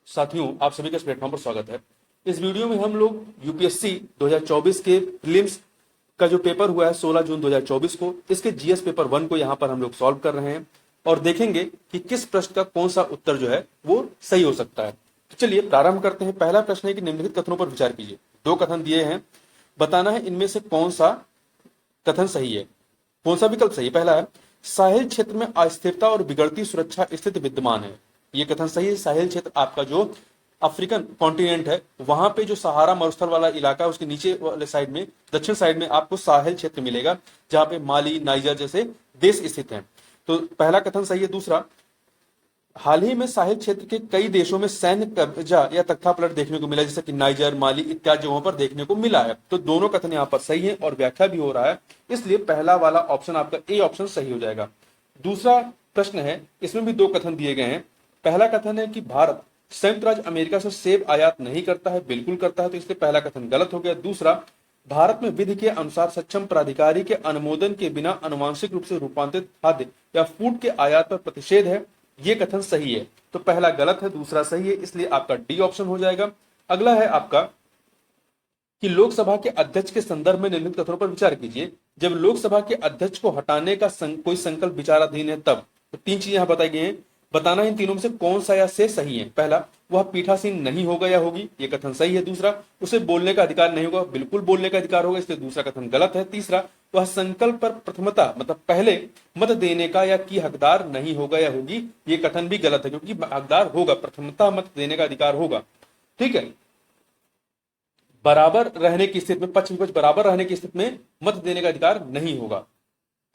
साथियों, आप सभी का इस प्लेटफॉर्म पर स्वागत है। इस वीडियो में हम लोग यूपीएससी 2024 के प्रीलिम्स का जो पेपर हुआ है 16 जून 2024 को, इसके जीएस पेपर 1 को यहाँ पर हम लोग सॉल्व कर रहे हैं और देखेंगे कि किस प्रश्न का कौन सा उत्तर जो है वो सही हो सकता है। तो चलिए प्रारंभ करते हैं। पहला प्रश्न है कि निम्नलिखित कथनों पर विचार कीजिए। 2 कथन दिए हैं, बताना है इनमें से कौन सा कथन सही है, कौन सा विकल्प सही है। पहला है, साहिल क्षेत्र में अस्थिरता और बिगड़ती सुरक्षा स्थिति विद्यमान है। ये कथन सही है। साहिल क्षेत्र आपका जो अफ्रीकन कॉन्टिनेंट है, वहां पे जो सहारा मरुस्थल वाला इलाका है, उसके नीचे वाले साइड में, दक्षिण साइड में आपको साहिल क्षेत्र मिलेगा, जहां पे माली, नाइजर जैसे देश स्थित हैं। तो पहला कथन सही है। दूसरा, हाल ही में साहिल क्षेत्र के कई देशों में सैन्य कब्जा या तख्तापलट देखने को मिला, जैसे कि नाइजर, माली इत्यादि जगहों पर देखने को मिला है। तो दोनों कथन यहाँ पर सही है और व्याख्या भी हो रहा है, इसलिए पहला वाला ऑप्शन आपका ए ऑप्शन सही हो जाएगा। दूसरा प्रश्न है, इसमें भी 2 कथन दिए गए हैं। पहला कथन है कि भारत संयुक्त राज्य अमेरिका से सेब आयात नहीं करता है, बिल्कुल करता है, तो इसलिए पहला कथन गलत हो गया। दूसरा, भारत में विधि के अनुसार सक्षम प्राधिकारी के अनुमोदन के बिना आनुवांशिक रूप से रूपांतरित खाद्य या फूड के आयात पर प्रतिषेध है, ये कथन सही है। तो पहला गलत है, दूसरा सही है, इसलिए आपका डी ऑप्शन हो जाएगा। अगला है आपका कि लोकसभा के अध्यक्ष के संदर्भ में निम्नलिखित कथनों पर विचार कीजिए। जब लोकसभा के अध्यक्ष को हटाने का कोई संकल्प विचाराधीन है तब। तो 3 चीजें यहां बताई गई हैं, बताना इन तीनों में से कौन सा या से सही है। पहला, वह पीठासीन नहीं होगा या होगी, ये कथन सही है। दूसरा, उसे बोलने का अधिकार नहीं होगा, बिल्कुल बोलने का अधिकार होगा, इसलिए दूसरा कथन गलत है। तीसरा, वह संकल्प पर प्रथमता मतलब पहले मत देने का या की हकदार नहीं होगा या होगी, ये कथन भी गलत है, क्योंकि हकदार होगा, प्रथमता मत देने का अधिकार होगा। ठीक है, बराबर रहने की स्थिति में, पक्ष विपक्ष बराबर रहने की स्थिति में मत देने का अधिकार नहीं होगा।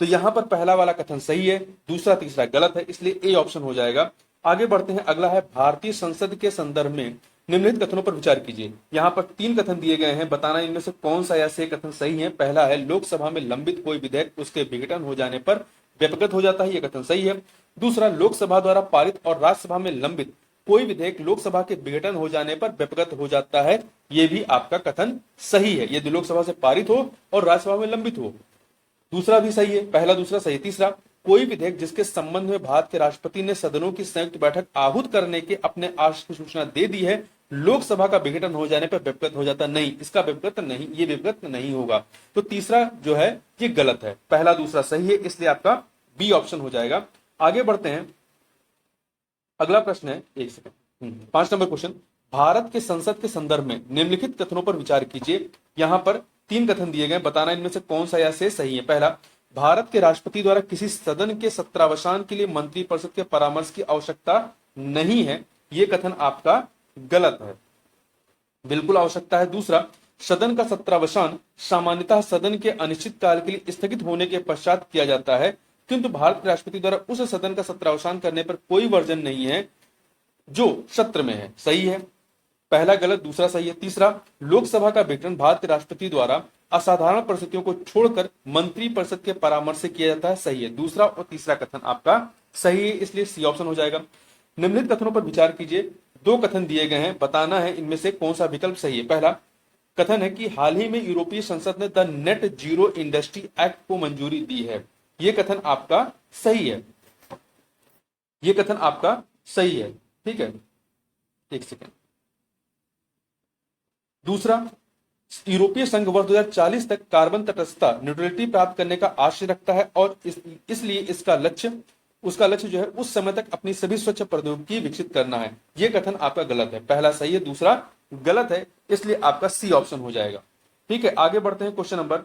तो यहां पर पहला वाला कथन सही है, दूसरा तीसरा गलत है, इसलिए ए ऑप्शन हो जाएगा। आगे बढ़ते हैं। अगला है, भारतीय संसद के संदर्भ में निम्नलिखित कथनों पर विचार कीजिए। यहां पर 3 कथन दिए गए हैं, बताना इनमें से कौन सा या से कथन सही है। पहला है, लोकसभा में लंबित कोई विधेयक उसके विघटन हो जाने पर व्यपगत हो जाता है, यह कथन सही है। दूसरा, लोकसभा द्वारा पारित और राज्यसभा में लंबित कोई विधेयक लोकसभा के विघटन हो जाने पर व्यपगत हो जाता है, यह भी आपका कथन सही है, यदि लोकसभा से पारित हो और राज्यसभा में लंबित हो। दूसरा भी सही है, पहला दूसरा सही। तीसरा, कोई विधेयक जिसके संबंध में भारत के राष्ट्रपति ने सदनों की संयुक्त बैठक आहूत करने के अपने आशय की सूचना दे दी है, लोकसभा का विघटन हो जाने पर व्यपगत हो जाता नहीं, इसका व्यपगत नहीं, ये व्यपगत नहीं होगा। तो तीसरा जो है ये गलत है, पहला दूसरा सही है, इसलिए आपका बी ऑप्शन हो जाएगा। आगे बढ़ते हैं। अगला प्रश्न है, एक सेकंड, 5 नंबर क्वेश्चन, भारत के संसद के संदर्भ में निम्नलिखित कथनों पर विचार कीजिए। यहां पर 3 कथन दिए गए, बताना इनमें से कौन सा या से सही है। पहला, भारत के राष्ट्रपति द्वारा किसी सदन के सत्रावसान के लिए मंत्रिपरिषद के परामर्श की आवश्यकता नहीं है, यह कथन आपका गलत है, बिल्कुल आवश्यकता है। दूसरा, सदन का सत्रावसान सामान्यतः सदन के अनिश्चित काल के लिए स्थगित होने के पश्चात किया जाता है, किंतु भारत के राष्ट्रपति द्वारा उस सदन का सत्रावसान करने पर कोई वर्जन नहीं है जो सत्र में है, सही है, पहला गलत, दूसरा सही है। तीसरा, लोकसभा का विघटन भारत के राष्ट्रपति द्वारा असाधारण परिस्थितियों को छोड़कर मंत्री परिषद के परामर्श से किया जाता है, सही है। दूसरा और तीसरा कथन आपका सही है, इसलिए सी ऑप्शन हो जाएगा। निम्नलिखित कथनों पर विचार कीजिए। 2 कथन दिए गए हैं, बताना है इनमें से कौन सा विकल्प सही है। पहला कथन है कि हाल ही में यूरोपीय संसद ने the net zero industry act को मंजूरी दी है, यह कथन आपका सही है, यह कथन आपका सही है। ठीक है, एक सेकेंड। दूसरा, यूरोपीय संघ वर्ष 2040 तक कार्बन तटस्थता न्यूट्रलिटी प्राप्त करने का आशय रखता है और इसलिए उसका लक्ष्य जो है उस समय तक अपनी सभी स्वच्छ प्रौद्योगिकी विकसित करना है, यह कथन आपका गलत है, पहला सही है, दूसरा गलत है, इसलिए आपका सी ऑप्शन हो जाएगा। ठीक है, आगे बढ़ते हैं। क्वेश्चन नंबर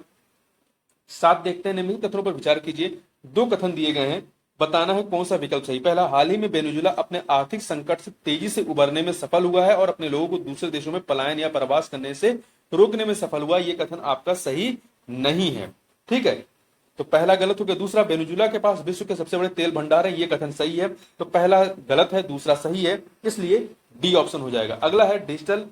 7 देखते हैं। निम्नलिखित कथनों पर विचार कीजिए। 2 कथन दिए गए हैं, बताना है कौन सा विकल्प सही। पहला, हाल ही में वेनेजुएला अपने आर्थिक संकट से तेजी से उबरने में सफल हुआ है और अपने लोगों को दूसरे देशों में पलायन या प्रवास करने से रोकने में सफल हुआ, यह कथन आपका सही नहीं है। ठीक है, तो पहला गलत हो गया। दूसरा, वेनेजुएला के पास विश्व के सबसे बड़े तेल भंडार है, यह कथन सही है, तो पहला गलत है, दूसरा सही है, इसलिए डी ऑप्शन हो जाएगा। अगला है, डिजिटल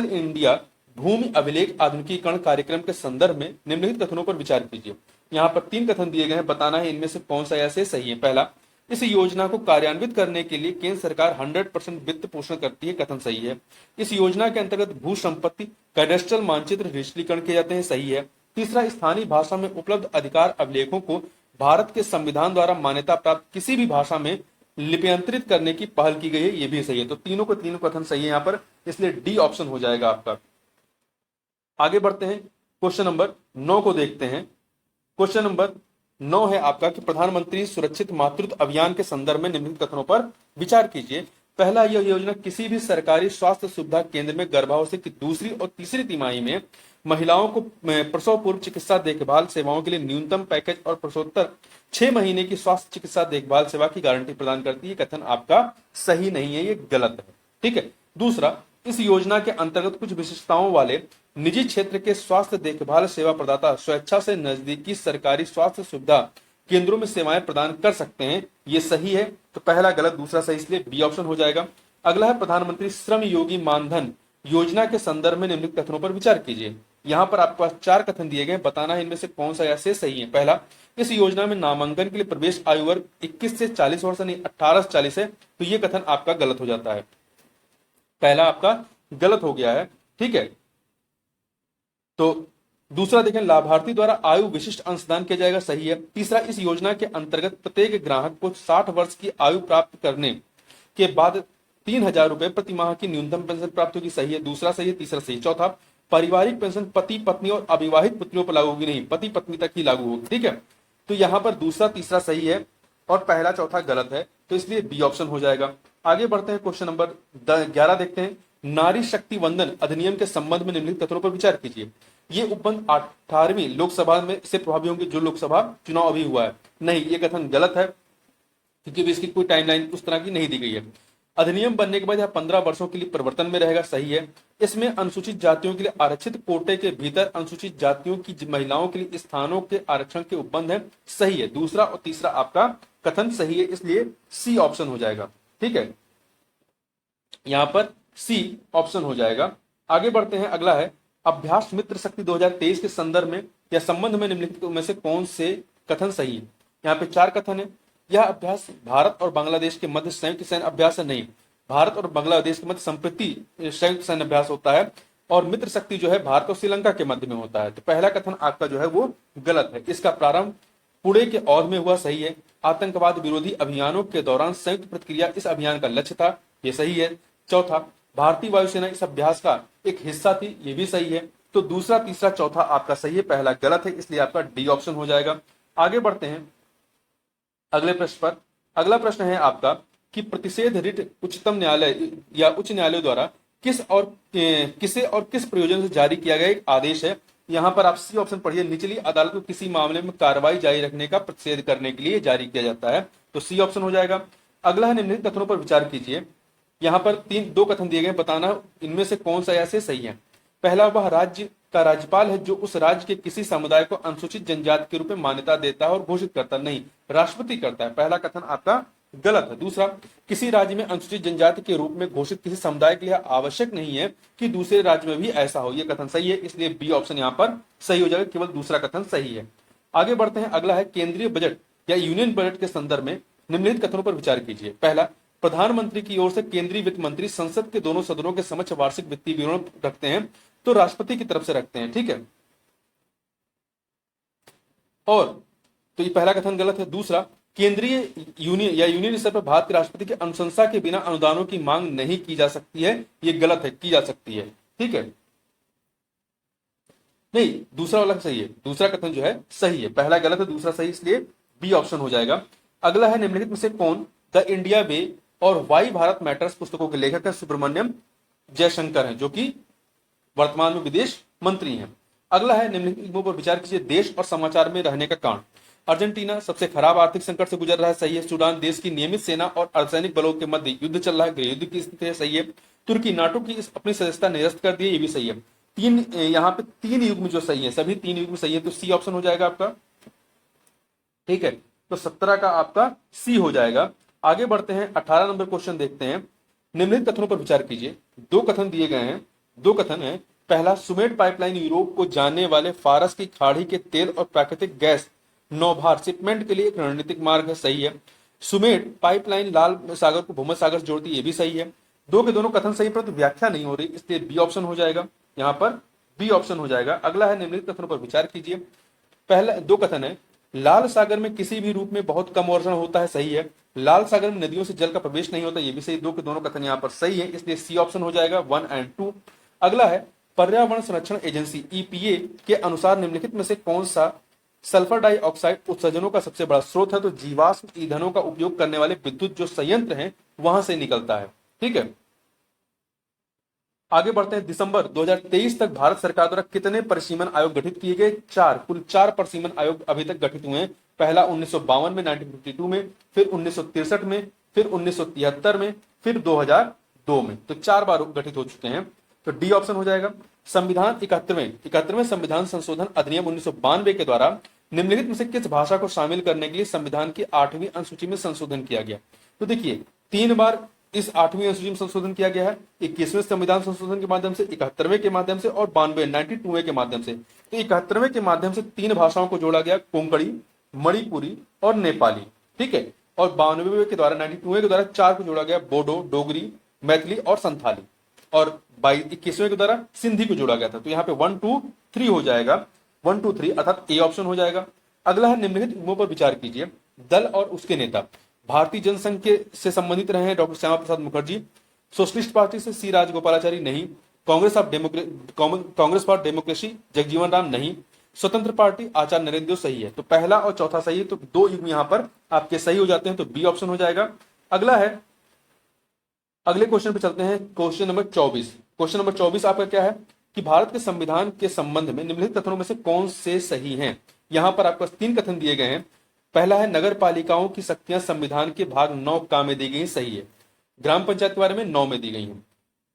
इंडिया भूमि अभिलेख आधुनिकीकरण कार्यक्रम के संदर्भ में निम्नलिखित कथनों पर विचार कीजिए। यहां पर 3 कथन दिए गए हैं, बताना है इनमें से कौन सा या से सही है। पहला, इस योजना को कार्यान्वित करने के लिए केंद्र सरकार 100% वित्त पोषण करती है, कथन सही है। इस योजना के अंतर्गत भू संपत्ति कैडेस्ट्रल मानचित्र रजिस्ट्रीकरण किए जाते हैं, सही है। तीसरा, स्थानीय भाषा में उपलब्ध अधिकार अभिलेखों को भारत के संविधान द्वारा मान्यता प्राप्त किसी भी भाषा में लिप्यंतरित करने की पहल की गई है, ये भी सही है। तो तीनों को तीनों कथन सही है यहां पर, इसलिए डी ऑप्शन हो जाएगा आपका। आगे बढ़ते हैं, क्वेश्चन नंबर 9 को देखते हैं। क्वेश्चन नंबर 9 है आपका कि प्रधानमंत्री सुरक्षित मातृत्व अभियान के संदर्भ में निम्नलिखित कथनों पर विचार कीजिए। पहला, यह योजना किसी भी सरकारी स्वास्थ्य सुविधा केंद्र में गर्भावस्था की दूसरी और तीसरी तिमाही में महिलाओं को प्रसव पूर्व चिकित्सा देखभाल सेवाओं के लिए न्यूनतम पैकेज और प्रसवोत्तर 6 महीने की स्वास्थ्य चिकित्सा देखभाल सेवा की गारंटी प्रदान करती है। कथन आपका सही नहीं है, ये गलत है। ठीक है। दूसरा, इस योजना के अंतर्गत कुछ विशेषताओं वाले निजी क्षेत्र के स्वास्थ्य देखभाल सेवा प्रदाता स्वेच्छा से नजदीकी सरकारी स्वास्थ्य सुविधा केंद्रों में सेवाएं प्रदान कर सकते हैं, ये सही है। तो पहला गलत, दूसरा सही, इसलिए बी ऑप्शन हो जाएगा। अगला है प्रधानमंत्री श्रम योगी मानधन योजना के संदर्भ में निम्नलिखित कथनों पर विचार कीजिए। यहां पर आपके पास 4 कथन दिए गए, बताना है इनमें से कौन सा या से सही है। पहला, इस योजना में नामांकन के लिए प्रवेश आयु वर्ग 21 से 40 वर्ष नहीं 18 से 40 है, तो ये कथन आपका गलत हो जाता है। पहला आपका गलत हो गया है। ठीक है। तो दूसरा देखें, लाभार्थी द्वारा आयु विशिष्ट अंशदान किया जाएगा, सही है। तीसरा, इस योजना के अंतर्गत प्रत्येक ग्राहक को 60 वर्ष की आयु प्राप्त करने के बाद 3,000 रुपए प्रति माह की न्यूनतम पेंशन प्राप्त होगी, सही है। दूसरा सही है, तीसरा सही। चौथा, पारिवारिक पेंशन पति पत्नी और अविवाहित पुत्रियों पर लागू होगी, नहीं, पति पत्नी तक ही लागू होगी। ठीक है। तो यहां पर दूसरा तीसरा सही है और पहला चौथा गलत है, तो इसलिए बी ऑप्शन हो जाएगा। आगे बढ़ते हैं, क्वेश्चन नंबर 11 देखते हैं। नारी शक्ति वंदन अधिनियम के संबंध में निम्नलिखित कथनों पर विचार कीजिए। ये उपबंध 18वीं लोकसभा में से प्रभावी होंगे, जो लोकसभा चुनाव अभी हुआ है। नहीं, ये कथन गलत है, क्योंकि इसकी कोई टाइमलाइन उस तरह की नहीं दी गई है। अधिनियम बनने के बाद यह 15 वर्षों के लिए परिवर्तन में रहेगा, सही है। इसमें अनुसूचित जातियों के लिए आरक्षित कोटे के भीतर अनुसूचित जातियों की महिलाओं के लिए स्थानों के आरक्षण के उपबंध है, सही है। दूसरा और तीसरा आपका कथन सही है, इसलिए सी ऑप्शन हो जाएगा। ठीक है, यहां पर सी ऑप्शन हो जाएगा। आगे बढ़ते हैं, अगला है अभ्यास मित्र शक्ति 2023 के संदर्भ में या संबंध में निम्नलिखित में से कौन से कथन सही है। यहाँ पे 4 कथन है। यह अभ्यास भारत और बांग्लादेश के मध्य संयुक्त सैन्य अभ्यास है, नहीं, भारत और बांग्लादेश के मध्य संप्रति संयुक्त सैन्य अभ्यास होता है, और मित्र शक्ति जो है भारत और श्रीलंका के मध्य में होता है। तो पहला कथन आपका जो है वो गलत है। इसका प्रारंभ पुणे के औध में हुआ, सही है। आतंकवाद विरोधी अभियानों के दौरान संयुक्त प्रतिक्रिया इस अभियान का लक्ष्य था, ये सही है। चौथा, भारतीय वायुसेना इस अभ्यास का एक हिस्सा थी, ये भी सही है। तो दूसरा तीसरा चौथा आपका सही है, पहला गलत है, इसलिए आपका डी ऑप्शन हो जाएगा। आगे बढ़ते हैं अगले प्रश्न पर। अगला प्रश्न है आपका कि प्रतिषेध रिट उच्चतम न्यायालय या उच्च न्यायालय द्वारा किसे और किस प्रयोजन से जारी किया गया एक आदेश है। यहां पर आप सी ऑप्शन पढ़िए, निचली अदालत को किसी मामले में कार्रवाई जारी रखने का प्रतिषेध करने के लिए जारी किया जाता है, तो सी ऑप्शन हो जाएगा। अगला है निम्नलिखित कथनों पर विचार कीजिए। यहाँ पर 2 कथन दिए गए, बताना इनमें से कौन सा या से सही है। पहला, वह राज्य का राज्यपाल है जो उस राज्य के किसी समुदाय को अनुसूचित जनजाति के रूप में मान्यता देता है और घोषित करता है, नहीं, राष्ट्रपति करता है। पहला कथन आपका गलत है। दूसरा, किसी राज्य में अनुसूचित जनजाति के रूप में घोषित किसी समुदाय के लिए आवश्यक नहीं है कि दूसरे राज्य में भी ऐसा हो, यह कथन सही है, इसलिए बी ऑप्शन यहाँ पर सही हो जाएगा, केवल दूसरा कथन सही है। आगे बढ़ते हैं, अगला है केंद्रीय बजट या यूनियन बजट के संदर्भ में निम्नलिखित कथनों पर विचार कीजिए। पहला, प्रधानमंत्री की ओर से केंद्रीय वित्त मंत्री संसद के दोनों सदनों के समक्ष वार्षिक वित्तीय विवरण रखते हैं, तो राष्ट्रपति की तरफ से रखते हैं। ठीक है, और तो ये पहला कथन गलत है। दूसरा, केंद्रीय यूनियन या यूनियन स्तर पर भारत के राष्ट्रपति की अनुशंसा के बिना अनुदानों की मांग नहीं की जा सकती है, ये गलत है, की जा सकती है। ठीक है, नहीं, दूसरा वाला सही है, दूसरा कथन जो है सही है, पहला गलत है, दूसरा सही, इसलिए बी ऑप्शन हो जाएगा। अगला है निम्नलिखित में से कौन द इंडिया वे और वाई भारत मैटर्स पुस्तकों के लेखक है। सुब्रमण्यम जयशंकर हैं, जो कि वर्तमान में विदेश मंत्री हैं। अगला है निम्नलिखित पर विचार कीजिए। देश और समाचार में रहने का कारण। अर्जेंटीना सबसे खराब आर्थिक संकट से गुजर रहा है, सही है। सूडान देश की नियमित सेना और अर्धसैनिक बलों के मध्य युद्ध चल रहा है, गृह युद्ध की स्थिति है, सही है। तुर्की नाटो की अपनी सदस्यता निरस्त कर दी है, ये भी सही है। यहाँ पे 3 युग्म जो सही है, सभी 3 युग्म सही है, तो सी ऑप्शन हो जाएगा आपका। ठीक है, तो 17 का आपका सी हो जाएगा। आगे बढ़ते हैं, 18 नंबर क्वेश्चन देखते हैं। निम्नलिखित कथनों पर विचार कीजिए। 2 कथन दिए गए हैं, 2 कथन है। पहला, सुमेट पाइपलाइन यूरोप को जाने वाले फारस की खाड़ी के तेल और प्राकृतिक गैस नौभार शिपमेंट के लिए एक रणनीतिक मार्ग है, सही है। सुमेट पाइपलाइन लाल सागर को भूमध्य सागर से जोड़ती है, ये भी सही है। 2 के दोनों कथन सही, परंतु व्याख्या नहीं हो रही, इसलिए बी ऑप्शन हो जाएगा, यहाँ पर बी ऑप्शन हो जाएगा। अगला है निम्नलिखित कथनों पर विचार कीजिए। पहला 2 कथन है, लाल सागर में किसी भी रूप में बहुत कम वर्षण होता है, सही है। लाल सागर में नदियों से जल का प्रवेश नहीं होता, ये भी सही। दो के दोनों कथन यहाँ पर सही है, इसलिए सी ऑप्शन हो जाएगा 1 और 2। अगला है पर्यावरण संरक्षण एजेंसी ईपीए के अनुसार निम्नलिखित में से कौन सा सल्फर डाइऑक्साइड उत्सर्जनों का सबसे बड़ा स्रोत है? तो जीवाश्म ईंधनों का उपयोग करने वाले विद्युत जो संयंत्र हैं वहां से निकलता है। ठीक है, आगे बढ़ते हैं। दिसंबर 2023 तक भारत सरकार द्वारा कितने परिसीमन आयोग गठित किए गए? 4। कुल 4 परिसीमन आयोग अभी तक गठित हुए हैं। पहला 1952 में, 1952 में, फिर 1963 में, फिर 1973 में, फिर 2002 में। तो 4 बार गठित हो चुके हैं, तो डी ऑप्शन हो जाएगा। संविधान 71वें संविधान संशोधन अधिनियम 1992 के द्वारा निम्नलिखित में से किस भाषा को शामिल करने के लिए संविधान की 8वीं अनुसूची में संशोधन किया गया? तो देखिए 3 बार इस 8वीं अनुसूची में संशोधन किया गया है। 21वें संविधान संशोधन के माध्यम से, 71वें के माध्यम से और 92 के माध्यम से। तो 71वें के माध्यम से 3 भाषाओं को जोड़ा गया, कोंकणी, मणिपुरी और नेपाली। ठीक है, और 92वें के द्वारा 92वें के द्वारा 4 को जोड़ा गया, बोडो, डोगरी, मैथिली और संथाली। और 21वें के द्वारा सिंधी को जोड़ा गया था। तो यहाँ पे 1 2 3 हो जाएगा, 1 2 3 अर्थात ए ऑप्शन हो जाएगा। अगला है निम्नलिखित युग्मों पर विचार कीजिए। दल और उसके नेता भारतीय जनसंघ के से संबंधित रहे हैं doctor Shyama Prasad Mukherjee. Socialist party से सी राजगोपालाचारी नहीं। कांग्रेस फॉर डेमोक्रेसी जगजीवन राम नहीं। स्वतंत्र पार्टी आचार्य नरेंद्र देव सही है। तो पहला और चौथा सही है, तो 2 युग्म यहाँ पर आपके सही हो जाते हैं, तो बी ऑप्शन हो जाएगा। अगला है, अगले क्वेश्चन पे चलते हैं, क्वेश्चन नंबर 24। क्वेश्चन नंबर 24 आपका क्या है कि भारत के संविधान के संबंध में निम्नलिखित कथनों में से कौन से सही हैं? यहां पर आपको 3 कथन दिए गए हैं। पहला है नगर पालिकाओं की शक्तियां संविधान के भाग 9 का में दी गई, सही है। ग्राम पंचायत के बारे में 9 में दी गई है।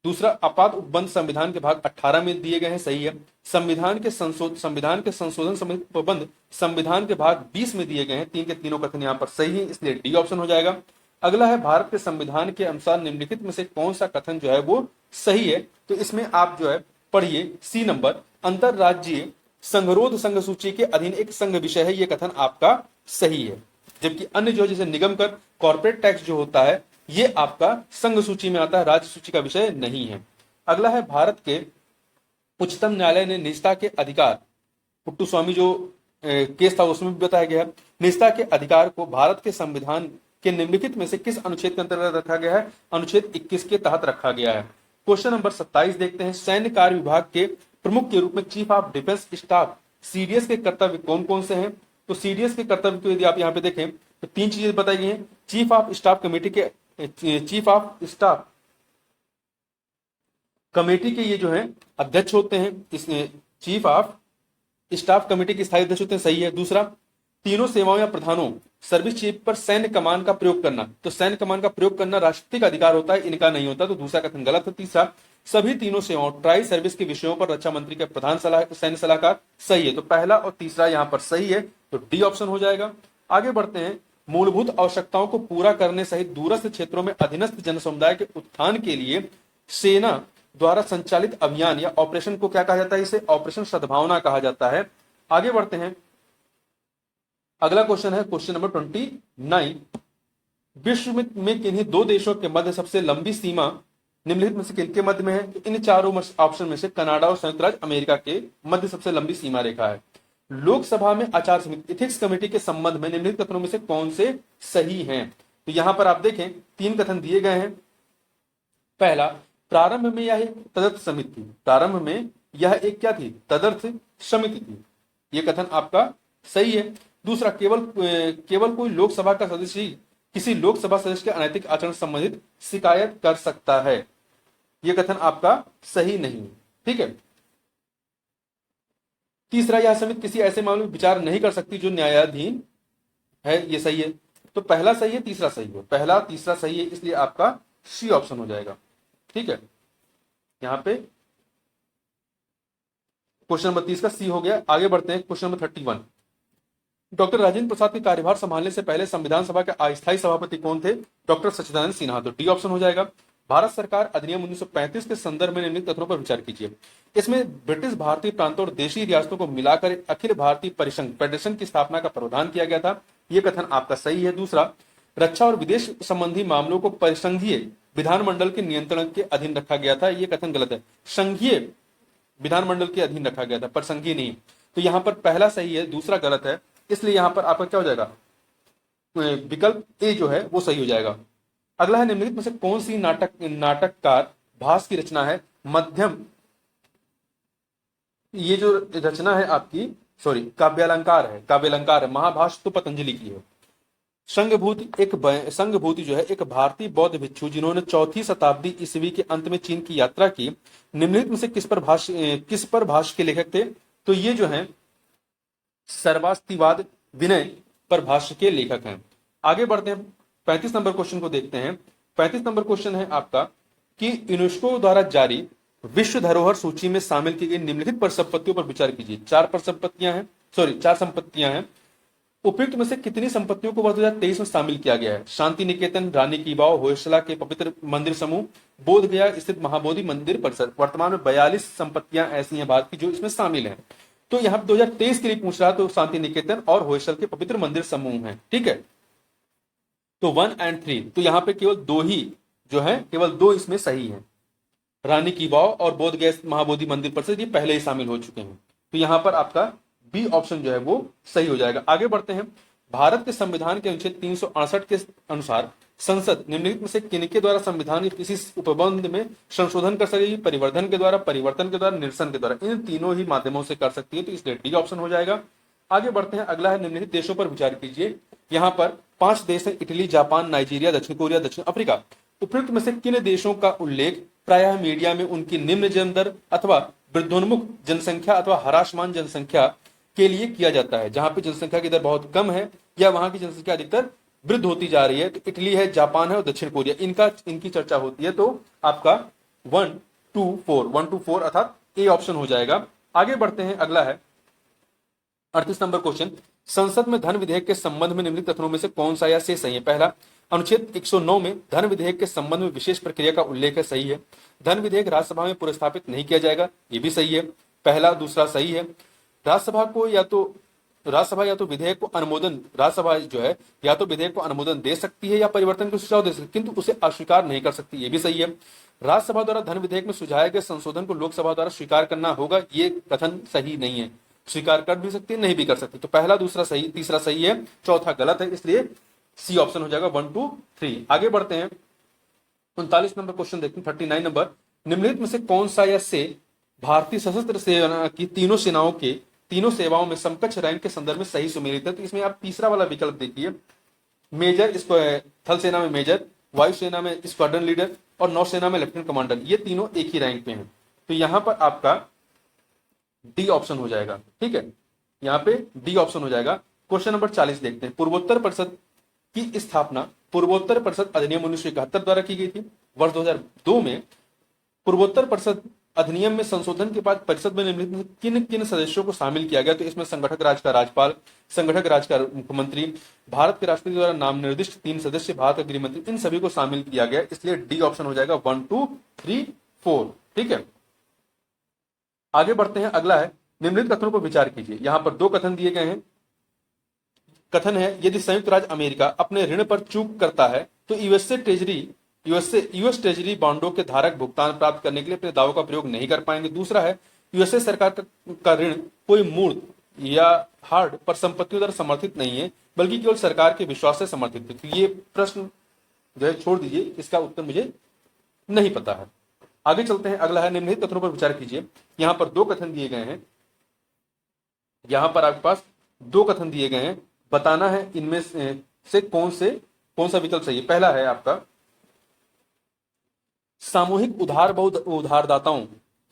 दूसरा, आपात उपबंध संविधान के भाग 18 में दिए गए हैं, सही है। संविधान के संशोधन संबंधित प्रबंध संविधान के भाग 20 में दिए गए हैं। 3 के तीनों कथन यहाँ पर सही है, इसलिए डी ऑप्शन हो जाएगा। अगला है भारत के संविधान के अनुसार निम्नलिखित में से कौन सा कथन जो है वो सही है? तो इसमें आप जो है पढ़िए सी नंबर, अंतरराज्यीय संघरोध संघ सूची के अधीन एक संघ विषय है, ये कथन आपका सही है। जबकि अन्य जो जैसे निगम कर, कॉर्पोरेट टैक्स जो होता है ये आपका संघ सूची में आता है, राज्य सूची का विषय नहीं है। अगला है भारत के उच्चतम न्यायालय ने निजता के अधिकार, पुट्टू स्वामी जो केस था उसमें भी बताया गया है, निजता के अधिकार को भारत के संविधान के निम्नलिखित में से किस अनुच्छेद के अंतर्गत रखा गया है? अनुच्छेद 21 के तहत रखा गया है। क्वेश्चन नंबर 27 देखते हैं। सैन्य कार्य विभाग के प्रमुख के रूप में chief of defence staff CDS के कर्तव्य कौन कौन से हैं? तो सीडीएस के कर्तव्य को यदि आप यहाँ पे देखें तो 3 चीजें बताई गई हैं। चीफ ऑफ स्टाफ कमेटी के ये जो है अध्यक्ष होते हैं, इसमें चीफ ऑफ स्टाफ कमेटी के स्थायी अध्यक्ष होते हैं, सही है। दूसरा, तीनों सेवाओं या प्रधानों सर्विस चीफ पर सैन्य कमान का प्रयोग करना, तो सैन्य कमान का प्रयोग करना राष्ट्रपति का अधिकार होता है, इनका नहीं होता, तो दूसरा कथन गलत है। तीसरा, सभी तीनों सेवाओं ट्राई सर्विस के विषयों पर रक्षा मंत्री के प्रधान सैन्य सलाहकार, सही है। तो पहला और तीसरा यहाँ पर सही है, तो डी ऑप्शन हो जाएगा। आगे बढ़ते हैं। मूलभूत आवश्यकताओं को पूरा करने सहित दूरस्थ क्षेत्रों में अधीनस्थ जन समुदाय के उत्थान के लिए सेना द्वारा संचालित अभियान या ऑपरेशन को क्या कहा जाता है? इसे ऑपरेशन सद्भावना कहा जाता है। आगे बढ़ते हैं। अगला क्वेश्चन है क्वेश्चन नंबर 29। विश्व में किन्हीं 2 देशों के मध्य सबसे लंबी सीमा निम्नलिखित में से किनके मध्य में है? तो इन चारों ऑप्शन में से कनाडा और संयुक्त राज्य अमेरिका के मध्य सबसे लंबी सीमा रेखा है। लोकसभा में आचार संहिता इथिक्स कमेटी के संबंध में निम्नलिखित कथनों में से कौन से सही हैं? तो यहां पर आप देखें 3 कथन दिए गए हैं। पहला, प्रारंभ में यह एक तदर्थ समिति थी। प्रारंभ में यह एक क्या थी? तदर्थ समिति थी, यह कथन आपका सही है। दूसरा, केवल कोई लोकसभा का सदस्य किसी लोकसभा सदस्य के अनैतिक आचरण संबंधित शिकायत कर सकता है, यह कथन आपका सही नहीं है। ठीक है। तीसरा, यह समिति किसी ऐसे मामले में विचार नहीं कर सकती जो न्यायाधीन है, यह सही है। तो पहला सही है, तीसरा सही है, पहला तीसरा सही है, इसलिए आपका सी ऑप्शन हो जाएगा। ठीक है, यहां पे क्वेश्चन नंबर 30 का सी हो गया। आगे बढ़ते हैं question number 31। Doctor Rajendra Prasad के कार्यभार संभालने से पहले संविधान सभा के अस्थायी सभापति कौन थे? डॉक्टर सच्चिदानंद सिन्हा, तो डी ऑप्शन हो जाएगा। भारत सरकार अधिनियम 1935 के संदर्भ में निम्नलिखित कथनों पर विचार कीजिए। इसमें ब्रिटिश भारतीय प्रांतों और देशी रियासतों को मिलाकर एक अखिल भारतीय परिसंघ फेडरेशन की स्थापना का प्रावधान किया गया था, यह कथन आपका सही है। दूसरा, रक्षा और विदेश संबंधी मामलों को परिसंघीय विधानमंडल के नियंत्रण के अधीन रखा गया था, यह कथन गलत है। संघीय विधानमंडल के अधीन रखा गया था, परिसंघीय नहीं। तो यहां पर पहला सही है, दूसरा गलत है। इसलिए यहां पर आपका क्या हो जाएगा, विकल्प ए जो है वो सही हो जाएगा। अगला है निम्नलिखित में से कौन सी नाटककार भास की रचना है मध्यम, ये जो रचना है आपकी, सॉरी काव्यालंकार है, काव्यालंकार है, महाभाष्य तो पतंजलि की है। संघभूति जो है एक भारतीय बौद्ध भिक्षु जिन्होंने 4वीं शताब्दी ईस्वी के अंत में चीन की यात्रा की, निम्नलिखित में से किस पर भाष्य के लेखक थे, तो ये जो है सर्वास्तिवाद विनय पर भाष्य के लेखक हैं। आगे बढ़ते हैं 35 नंबर क्वेश्चन को देखते हैं। 35 नंबर क्वेश्चन है आपका कि यूनेस्को द्वारा जारी विश्व धरोहर सूची में शामिल की गई निम्नलिखित परिसंपत्तियों पर विचार कीजिए। चार संपत्तियां हैं, उपयुक्त में से कितनी संपत्तियों को वर्ष 2023 में शामिल किया गया है? शांति निकेतन, रानी की वाव, होयसला के पवित्र मंदिर समूह, बोध गया स्थित महाबोधि मंदिर परिसर। वर्तमान में 42 संपत्तियां ऐसी हैं भारत की जो इसमें शामिल हैं। तो यहाँ 2023 के लिए पूछ रहा, तो शांति निकेतन और होयसल के पवित्र मंदिर समूह हैं, ठीक है। तो 1 और 3, तो यहाँ पे केवल 2 ही जो है, केवल 2 इसमें सही है। रानी की वाव और बोध गया महाबोधि मंदिर परिसर ये पहले ही शामिल हो चुके हैं, तो यहाँ पर आपका बी ऑप्शन जो है वो सही हो जाएगा। आगे बढ़ते हैं। भारत के संविधान के अनुच्छेद 368 के अनुसार संसद निम्नलिखित में से किनके द्वारा संविधान के किसी उपबंध में संशोधन कर सकेगी? परिवर्धन के द्वारा, परिवर्तन के द्वारा, निरसन के द्वारा, इन तीनों ही माध्यमों से कर सकती है, तो इसलिए डी ऑप्शन हो जाएगा। आगे बढ़ते हैं। अगला है निम्नलिखित देशों पर विचार कीजिए। यहाँ पर 5 देश हैं, इटली, जापान, नाइजीरिया, दक्षिण कोरिया, दक्षिण अफ्रीका। उपयुक्त में से किन देशों का उल्लेख प्रायः मीडिया में उनकी निम्न जन्म दर अथवा वृद्धोन्मुख जनसंख्या अथवा ह्रासमान जनसंख्या के लिए किया जाता है? जहां पे जनसंख्या की दर बहुत कम है या वहां की जनसंख्या अधिकतर वृद्ध होती जा रही है, तो इटली है, जापान है और दक्षिण कोरिया, इनकी चर्चा होती है। तो आपका 1, 2, 4 अर्थात ए ऑप्शन हो जाएगा। आगे बढ़ते हैं। अगला है 38 नंबर क्वेश्चन। संसद में धन विधेयक के संबंध में निम्नलिखित कथनों में से कौन सा या से सही है? पहला, अनुच्छेद 109 में धन विधेयक के संबंध में विशेष प्रक्रिया का उल्लेख है, सही है। धन विधेयक राज्यसभा में पुरस्तापित नहीं किया जाएगा, ये भी सही है। पहला दूसरा सही है। राज्यसभा या तो विधेयक को अनुमोदन, राज्यसभा जो है या तो विधेयक को अनुमोदन दे सकती है या परिवर्तन का सुझाव दे सकती है, किंतु उसे अस्वीकार नहीं कर सकती, ये भी सही है। राज्यसभा द्वारा धन विधेयक में सुझाए गए संशोधन को लोकसभा द्वारा स्वीकार करना होगा, ये कथन सही नहीं है। स्वीकार कर भी सकती है, नहीं भी कर सकती। तो पहला दूसरा सही, तीसरा सही है, चौथा गलत है, इसलिए सी ऑप्शन हो जाएगा 1, 2, 3। आगे बढ़ते हैं। 39 नंबर क्वेश्चन देखते हैं। 39 नंबर, निम्नलिखित में से कौन सा या से भारतीय सशस्त्र सेना की तीनों सेवाओं में समकक्ष रैंक के संदर्भ में सही सुमेलित है? तो इसमें आप तीसरा वाला विकल्प देखिए, मेजर, इसको थल सेना में मेजर, वायुसेना में स्क्वाड्रन लीडर और नौसेना में लेफ्टिनेंट कमांडर, ये तीनों एक ही रैंक पे हैं। तो यहां पर आपका डी ऑप्शन हो जाएगा, ठीक है, यहां पे डी ऑप्शन हो जाएगा। क्वेश्चन नंबर 40 देखते हैं। पूर्वोत्तर परिषद की स्थापना पूर्वोत्तर परिषद अधिनियम 1971 द्वारा की गई थी। वर्ष 2002 में पूर्वोत्तर परिषद अधिनियम में संशोधन के बाद परिषद में निम्नलिखित किन किन सदस्यों को शामिल किया गया? तो इसमें संगठक राज्य का राज्यपाल, संगठक राज्य का मुख्यमंत्री, भारत के राष्ट्रपति द्वारा नाम निर्दिष्ट 3 सदस्य, भारत का गृह मंत्री, इन सभी को शामिल किया गया, इसलिए डी ऑप्शन हो जाएगा 1, 2, 3, 4, ठीक है। आगे बढ़ते हैं। अगला है निम्नलिखित कथनों पर विचार कीजिए। यहां पर 2 कथन दिए गए हैं। कथन है, यदि संयुक्त राज्य अमेरिका अपने ऋण पर चूक करता है तो यूएस ट्रेजरी बॉन्डों के धारक भुगतान प्राप्त करने के लिए अपने दावों का प्रयोग नहीं कर पाएंगे। दूसरा है, यूएसए सरकार का ऋण कोई मूर्त या हार्ड पर संपत्तियों द्वारा समर्थित नहीं है, बल्कि केवल सरकार के विश्वास से समर्थित है। तो ये प्रश्न जो है छोड़ दीजिए, इसका उत्तर मुझे नहीं पता है। आगे चलते हैं। अगला है, निम्नलिखित कथनों पर विचार कीजिए। यहां पर 2 कथन दिए गए हैं। यहां पर आपके पास 2 कथन दिए गए हैं, बताना है इनमें से कौन सा विकल्प सही है। पहला है आपका, सामूहिक उधारदाताओं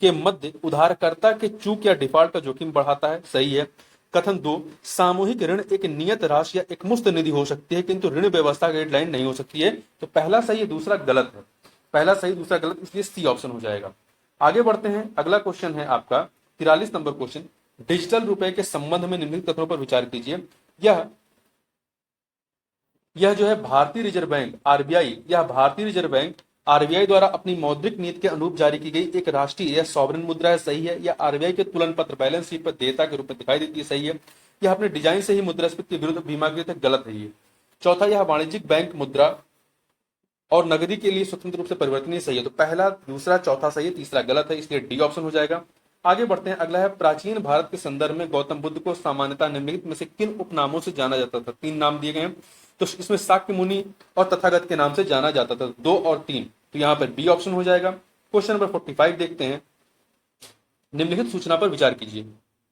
के मध्य उधारकर्ता के चूक या डिफॉल्ट का जोखिम बढ़ाता है, सही है। कथन 2, सामूहिक ऋण एक नियत राशि या एक मुफ्त निधि हो सकती है, किंतु ऋण व्यवस्था गाइडलाइन नहीं हो सकती है। तो पहला सही है, दूसरा गलत है। पहला सही, दूसरा गलत, इसलिए सी ऑप्शन हो जाएगा। आगे बढ़ते हैं। अगला क्वेश्चन है आपका 43 नंबर क्वेश्चन। डिजिटल रुपए के संबंध में निम्नलिखित कथनों पर विचार कीजिए। यह जो है भारतीय रिजर्व बैंक आरबीआई द्वारा अपनी मौद्रिक नीति के अनुरूप जारी की गई एक राष्ट्रीय या सॉवरेन मुद्रा है, सही है। या आरबीआई के तुलन पत्र बैलेंस शीट पर देयता के रूप में दिखाई देती है, सही है। यह अपने डिजाइन से ही मुद्रास्फीति के विरुद्ध बीमाकृत है, गलत है ये। चौथा, यह वाणिज्यिक बैंक मुद्रा और नगदी के लिए स्वतंत्र रूप से परिवर्तनीय, सही है। तो पहला, दूसरा, चौथा सही है, तीसरा गलत है, इसलिए डी ऑप्शन हो जाएगा। आगे बढ़ते हैं, अगला है प्राचीन भारत के संदर्भ में गौतम बुद्ध को सामान्यतः निम्नलिखित में से किन उपनामों से जाना जाता था। 3 नाम दिए गए हैं, तो इसमें शाक्य मुनि और तथागत के नाम से जाना जाता था, 2 और 3, तो यहाँ पर बी ऑप्शन हो जाएगा। क्वेश्चन नंबर 45 देखते हैं, निम्नलिखित सूचना पर विचार कीजिए,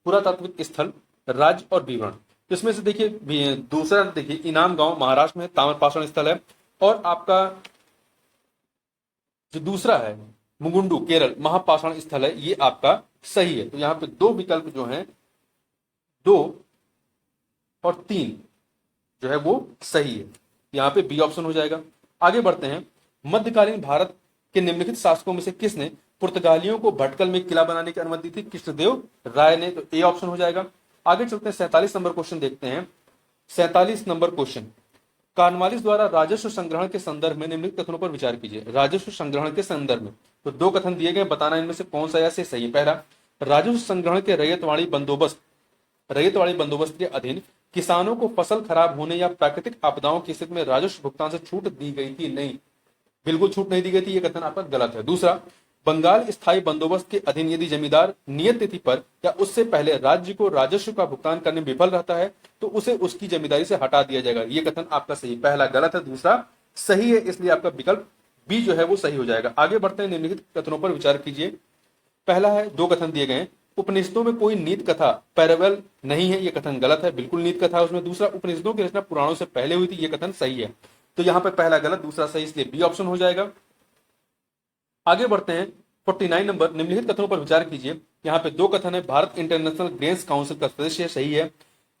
पुरातात्विक स्थल, राज्य और विवरण। तो इसमें से देखिए दूसरा देखिए इनाम गांव महाराष्ट्र में ताम्रपाषाण स्थल है, और आपका जो दूसरा है मुगुंडू केरल महापाषाण स्थल है, ये आपका सही है। तो यहाँ पे 2 विकल्प जो हैं 2 और 3 जो है वो सही है, यहाँ पे बी ऑप्शन हो जाएगा। आगे बढ़ते हैं, मध्यकालीन भारत के निम्नलिखित शासकों में से किसने पुर्तगालियों को भटकल में किला बनाने की अनुमति दी थी। कृष्णदेव राय ने, तो ए ऑप्शन हो जाएगा। आगे चलते हैं, 47 नंबर क्वेश्चन देखते हैं। 47 नंबर क्वेश्चन, कॉर्नवालिस द्वारा राजस्व संग्रहण के संदर्भ में निम्नलिखित कथनों पर विचार कीजिए। राजस्व संग्रहण के संदर्भ में तो 2 कथन दिए गए, बताना इनमें से कौन सा या से सही है। पहला, राजस्व संग्रहण के रैयतवाड़ी बंदोबस्त के अधीन किसानों को फसल खराब होने या प्राकृतिक आपदाओं की स्थिति में राजस्व भुगतान से छूट दी गई थी। नहीं, बिल्कुल छूट नहीं दी गई थी, यह कथन आपका गलत है। दूसरा, बंगाल स्थायी बंदोबस्त के अधीन यदि जमींदार नियत तिथि पर या उससे पहले राज्य को राजस्व का भुगतान करने में विफल रहता है तो उसे उसकी जमींदारी से हटा दिया जाएगा। यह कथन आपका सही, पहला गलत है, दूसरा सही है, इसलिए आपका विकल्प बी जो है वो सही हो जाएगा। आगे बढ़ते हैं, निम्नलिखित कथनों पर विचार कीजिए। पहला है, 2 कथन दिए गए हैं, उपनिषदों में कोई नीत कथा पैरेबल नहीं है, यह कथन गलत है, बिल्कुल नीत कथा है उसमें। दूसरा, उपनिषदों की रचना पुराणों से पहले हुई थी, यह कथन सही है। तो यहाँ पर पहला गलत, दूसरा सही, इसलिए बी ऑप्शन हो जाएगा। आगे बढ़ते हैं, 49 नंबर, निम्नलिखित कथनों पर विचार कीजिए। यहाँ पे 2 कथन है, भारत इंटरनेशनल ग्रेन्स काउंसिल का सदस्य सही है।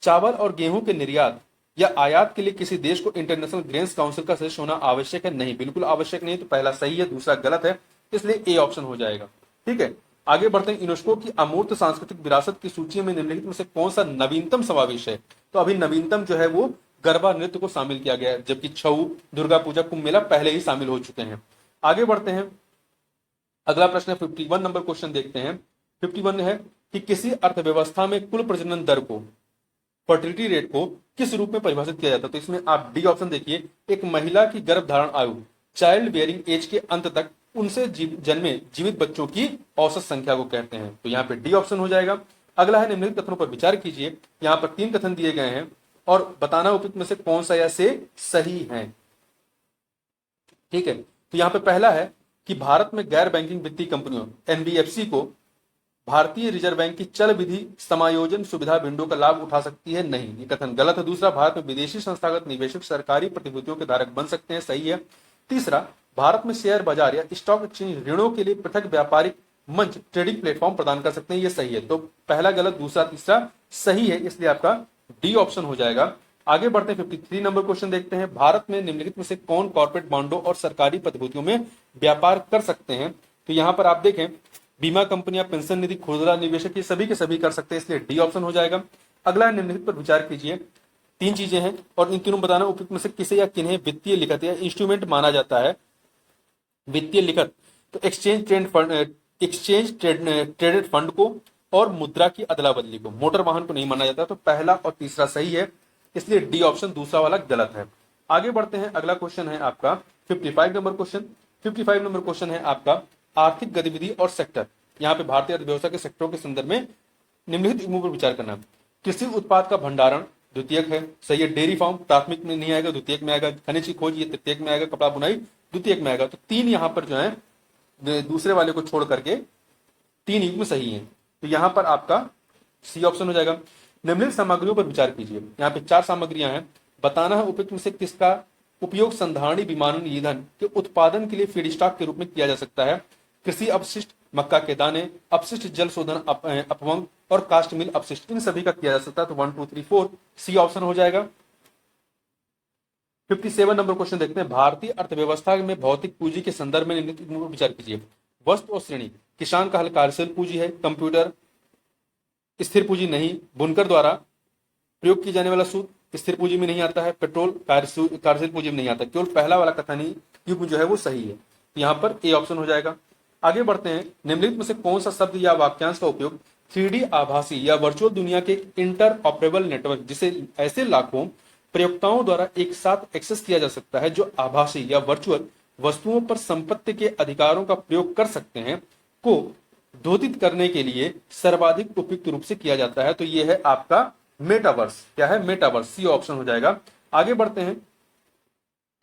चावल और गेहूं के निर्यात या आयात के लिए किसी देश को इंटरनेशनल ग्रेन्स काउंसिल का सदस्य होना आवश्यक है। नहीं, बिल्कुल आवश्यक नहीं, तो पहला सही है, दूसरा गलत है, इसलिए ए ऑप्शन हो जाएगा। ठीक है, आगे बढ़ते हैं, यूनेस्को की अमूर्त सांस्कृतिक विरासत की सूची में निम्नलिखित में से कौन सा नवीनतम समावेश है। तो अभी नवीनतम जो है वो गरबा नृत्य को शामिल किया गया है, जबकि छऊ, दुर्गा पूजा, कुंभ मेला पहले ही शामिल हो चुके हैं। आगे बढ़ते हैं, अगला प्रश्न है 51 नंबर क्वेश्चन देखते हैं। 51 है कि किसी अर्थव्यवस्था में कुल प्रजनन दर को, फर्टिलिटी रेट को किस रूप में परिभाषित किया जाता है। तो इसमें आप डी ऑप्शन देखिए, एक महिला की गर्भधारण आयु, चाइल्ड बेयरिंग एज के अंत तक उनसे जन्मे जीवित बच्चों की औसत संख्या को कहते हैं। तो यहाँ पे डी ऑप्शन हो जाएगा। अगला है, निम्नलिखित कथनों पर विचार कीजिए। यहाँ पर 3 कथन दिए गए हैं और बताना उपयुक्त में से कौन सा या से सही है। ठीक है, तो यहाँ पे पहला है कि भारत में गैर बैंकिंग वित्तीय कंपनियों एनबीएफसी को भारतीय रिजर्व बैंक की चल विधि समायोजन सुविधा विंडो का लाभ उठा सकती है। नहीं, ये कथन गलत है। दूसरा, भारत में विदेशी संस्थागत निवेशक सरकारी प्रतिभूतियों के धारक बन सकते हैं। सही है। तीसरा, भारत में शेयर बाजार या स्टॉक एक्सचेंज ऋणों के लिए पृथक व्यापारिक मंच ट्रेडिंग प्लेटफॉर्म प्रदान कर सकते हैं। ये सही है। तो पहला गलत, दूसरा तीसरा सही है, इसलिए आपका डी ऑप्शन हो जाएगा। आगे बढ़ते हैं, 53 नंबर क्वेश्चन देखते हैं। भारत में निम्नलिखित में से कौन कॉर्पोरेट बॉन्डों और सरकारी प्रतिभूतियों में व्यापार कर सकते हैं। तो यहां पर आप देखें, बीमा कंपनियां, पेंशन निधि, खुदरा निवेशक, ये सभी के सभी कर सकते हैं, इसलिए डी ऑप्शन हो जाएगा। अगला निम्नलिखित पर विचार कीजिए। 3 चीजें हैं और इन तीनों बताना उपयुक्त में से किसे या किन्हें वित्तीय लिखत या इंस्ट्रूमेंट माना जाता है। वित्तीय लिखत, तो एक्सचेंज ट्रेडेड फंड को और मुद्रा की अदला बदली को। मोटर वाहन को नहीं माना जाता। तो पहला और तीसरा सही है, इसलिए डी ऑप्शन दूसरा वाला गलत है। आगे बढ़ते हैं, अगला क्वेश्चन है आपका 55 नंबर क्वेश्चन। 55 नंबर क्वेश्चन है आपका आर्थिक गतिविधि और सेक्टर। यहाँ पे भारतीय अर्थव्यवस्था के सेक्टरों के संदर्भ में निम्नलिखित इल्मों पर विचार करना। कृषि उत्पाद का भंडारण द्वितीयक है, सही है। डेयरी फार्म प्राथमिक में नहीं आएगा, द्वितीयक में आएगा। खनिज की खोज ये तृतीयक में आएगा। कपड़ा बुनाई द्वितीयक में आएगा। तो 3 यहाँ पर जो है दूसरे वाले को छोड़ करके 3 युग्म सही है। तो यहाँ पर आपका सी ऑप्शन हो जाएगा। निम्नलिखित सामग्रियों पर विचार कीजिए। यहाँ पे 4 सामग्रियां हैं, बताना है उपयुक्त में से किसका उपयोग संधारणी विमानन ईंधन के उत्पादन के लिए फीडस्टॉक के रूप में किया जा सकता है। कृषि अपशिष्ट, मक्का के दाने, अपशिष्ट जल शोधन अपवंग और कास्ट मिल अपशिष्ट, इन सभी का किया जा सकता है। तो 1 2 3 4 सी ऑप्शन हो जाएगा। 57 नंबर क्वेश्चन देखते हैं। भारतीय अर्थव्यवस्था में भौतिक पूंजी के संदर्भ में निम्नलिखित पर विचार कीजिए। वस्तु और श्रेणी, किसान का हल कार्यशील पूंजी है। कंप्यूटर स्थिर पूंजी नहीं। बुनकर द्वारा प्रयोग किया जाने वाला सूत्र स्थिर पूंजी में नहीं आता है। पेट्रोल कार्यशील पूंजी में नहीं आता। केवल पहला वाला कथन ही युग्म जो है वो सही है। यहाँ पर ए ऑप्शन हो जाएगा। आगे बढ़ते हैं, निम्नलिखित में से कौन सा शब्द या वाक्यांश का उपयोग 3D आभासी या वर्चुअल दुनिया के इंटर ऑपरेबल नेटवर्क, जिसे ऐसे लाखों प्रयोक्ताओं द्वारा एक साथ एक्सेस किया जा सकता है जो आभासी या वर्चुअल वस्तुओं पर संपत्ति के अधिकारों का प्रयोग कर सकते हैं, को द्योतित करने के लिए सर्वाधिक उपयुक्त रूप से किया जाता है? तो ये है आपका मेटावर्स। क्या है? मेटावर्स। सी ऑप्शन हो जाएगा। आगे बढ़ते हैं,